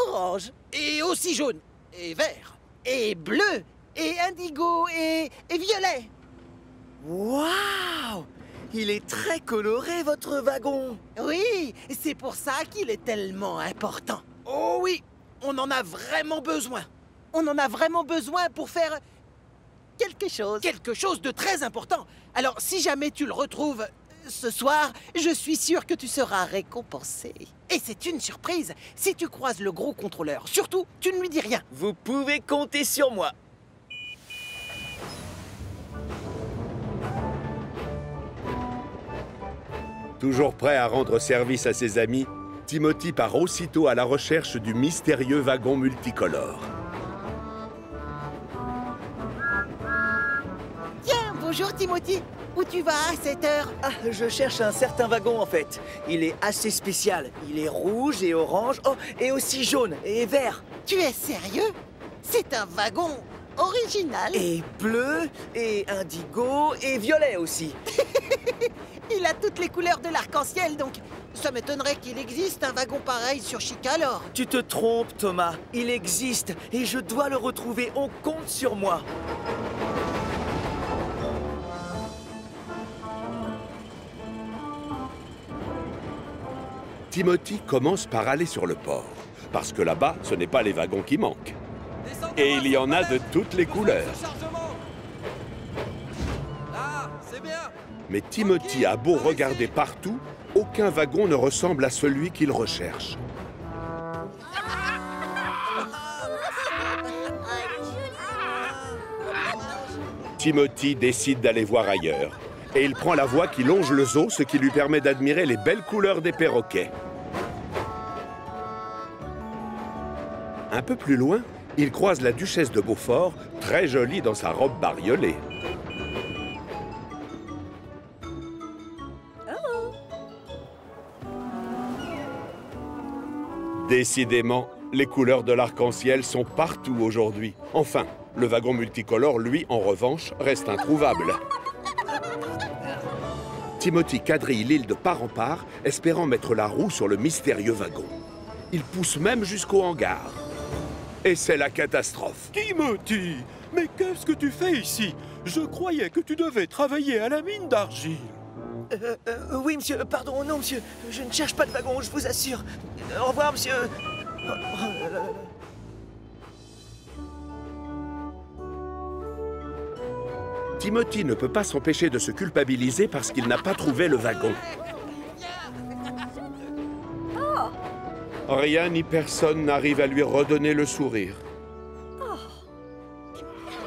orange. Et aussi jaune. Et vert. Et bleu. Et indigo. Et violet. Waouh! Il est très coloré, votre wagon. Oui, c'est pour ça qu'il est tellement important. Oh oui, on en a vraiment besoin. On en a vraiment besoin pour faire quelque chose. Quelque chose de très important. Alors, si jamais tu le retrouves ce soir, je suis sûr que tu seras récompensé. Et c'est une surprise. Si tu croises le gros contrôleur, surtout, tu ne lui dis rien. Vous pouvez compter sur moi. Toujours prêt à rendre service à ses amis, Timothy part aussitôt à la recherche du mystérieux wagon multicolore. Tiens, bonjour Timothy. Où tu vas à cette heure? Ah, je cherche un certain wagon en fait. Il est assez spécial. Il est rouge et orange, oh, et aussi jaune et vert. Tu es sérieux? C'est un wagon original. Et bleu, et indigo, et violet aussi. Il a toutes les couleurs de l'arc-en-ciel, donc ça m'étonnerait qu'il existe un wagon pareil sur Chicalor. Tu te trompes, Thomas. Il existe, et je dois le retrouver. On compte sur moi. Timothy commence par aller sur le port, parce que là-bas, ce n'est pas les wagons qui manquent. Et il y en a de toutes les couleurs. Mais Timothy a beau regarder partout, aucun wagon ne ressemble à celui qu'il recherche. Timothy décide d'aller voir ailleurs. Et il prend la voie qui longe le zoo, ce qui lui permet d'admirer les belles couleurs des perroquets. Un peu plus loin, il croise la duchesse de Beaufort, très jolie dans sa robe bariolée. Décidément, les couleurs de l'arc-en-ciel sont partout aujourd'hui. Enfin, le wagon multicolore, lui, en revanche, reste introuvable. Timothy quadrille l'île de part en part, espérant mettre la roue sur le mystérieux wagon. Il pousse même jusqu'au hangar. Et c'est la catastrophe. Timothy, mais qu'est-ce que tu fais ici? Je croyais que tu devais travailler à la mine d'argile. Oui, monsieur. Pardon, non, monsieur. Je ne cherche pas de wagon, je vous assure. Au revoir, monsieur. Timothy ne peut pas s'empêcher de se culpabiliser parce qu'il n'a pas trouvé le wagon. Rien ni personne n'arrive à lui redonner le sourire.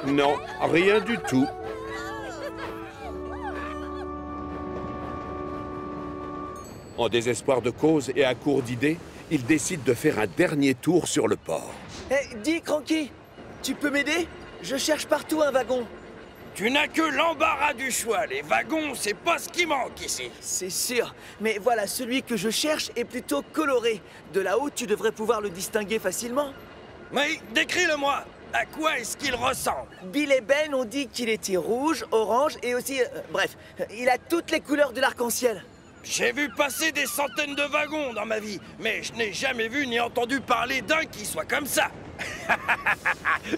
Non, rien du tout. En désespoir de cause et à court d'idées, il décide de faire un dernier tour sur le port. Hé, dis, Cranky, tu peux m'aider? Je cherche partout un wagon. Tu n'as que l'embarras du choix. Les wagons, c'est pas ce qui manque ici. C'est sûr. Mais voilà, celui que je cherche est plutôt coloré. De là-haut, tu devrais pouvoir le distinguer facilement. Mais décris-le-moi. À quoi est-ce qu'il ressemble? Bill et Ben ont dit qu'il était rouge, orange et aussi... bref, il a toutes les couleurs de l'arc-en-ciel. J'ai vu passer des centaines de wagons dans ma vie, mais je n'ai jamais vu ni entendu parler d'un qui soit comme ça.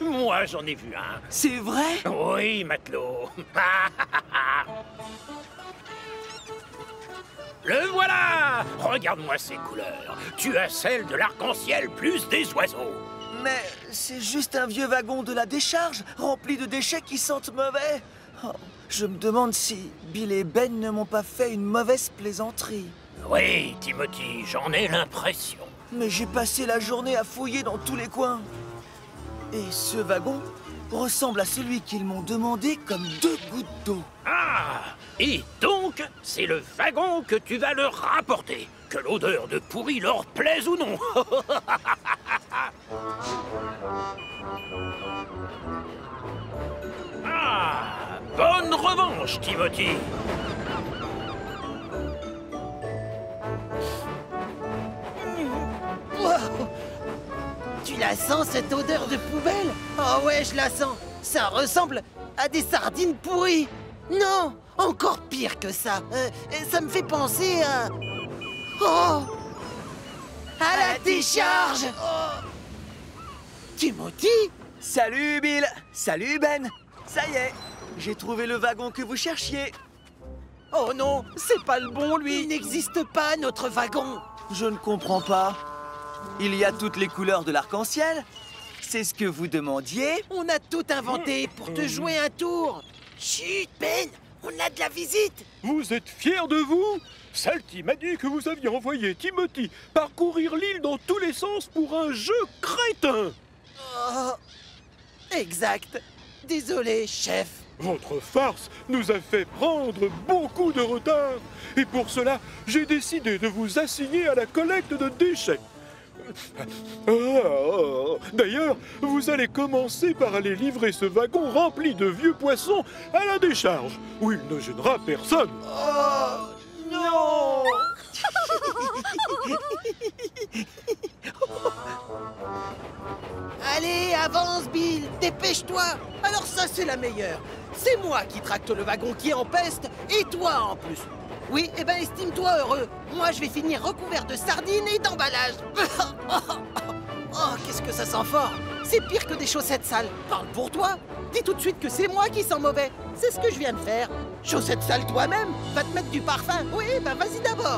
Moi, j'en ai vu un. C'est vrai? Oui, matelot. Le voilà! Regarde-moi ces couleurs. Tu as celle de l'arc-en-ciel plus des oiseaux. Mais c'est juste un vieux wagon de la décharge, rempli de déchets qui sentent mauvais. Oh, je me demande si Bill et Ben ne m'ont pas fait une mauvaise plaisanterie. Oui, Timothy, j'en ai l'impression. Mais j'ai passé la journée à fouiller dans tous les coins. Et ce wagon ressemble à celui qu'ils m'ont demandé comme 2 gouttes d'eau. Ah! Et donc, c'est le wagon que tu vas leur rapporter, que l'odeur de pourri leur plaise ou non. Ah! Bonne revanche, Timothy. Wow. Tu la sens, cette odeur de poubelle? Oh ouais, je la sens. Ça ressemble à des sardines pourries. Non, encore pire que ça. Ça me fait penser à... Oh! À la décharge! Timothy? Salut Bill! Salut Ben! Ça y est, j'ai trouvé le wagon que vous cherchiez. Oh non, c'est pas le bon, lui. Il n'existe pas, notre wagon. Je ne comprends pas. Il y a toutes les couleurs de l'arc-en-ciel. C'est ce que vous demandiez. On a tout inventé pour te jouer un tour. Chut, Ben, on a de la visite. Vous êtes fiers de vous? Salty m'a dit que vous aviez envoyé Timothy parcourir l'île dans tous les sens pour un jeu crétin. Oh, exact. Désolé, chef. Votre farce nous a fait prendre beaucoup de retard. Et pour cela, j'ai décidé de vous assigner à la collecte de déchets. D'ailleurs, vous allez commencer par aller livrer ce wagon rempli de vieux poissons à la décharge, où il ne gênera personne. Oh, non! Allez, avance, Bill, dépêche-toi. Alors ça, c'est la meilleure. C'est moi qui tracte le wagon qui empeste, et toi en plus. Oui, eh ben estime-toi heureux. Moi, je vais finir recouvert de sardines et d'emballage. Oh, qu'est-ce que ça sent fort. C'est pire que des chaussettes sales. Parle pour toi. Dis tout de suite que c'est moi qui sens mauvais. C'est ce que je viens de faire. Chaussettes sales toi-même. Va te mettre du parfum. Oui, ben vas-y d'abord.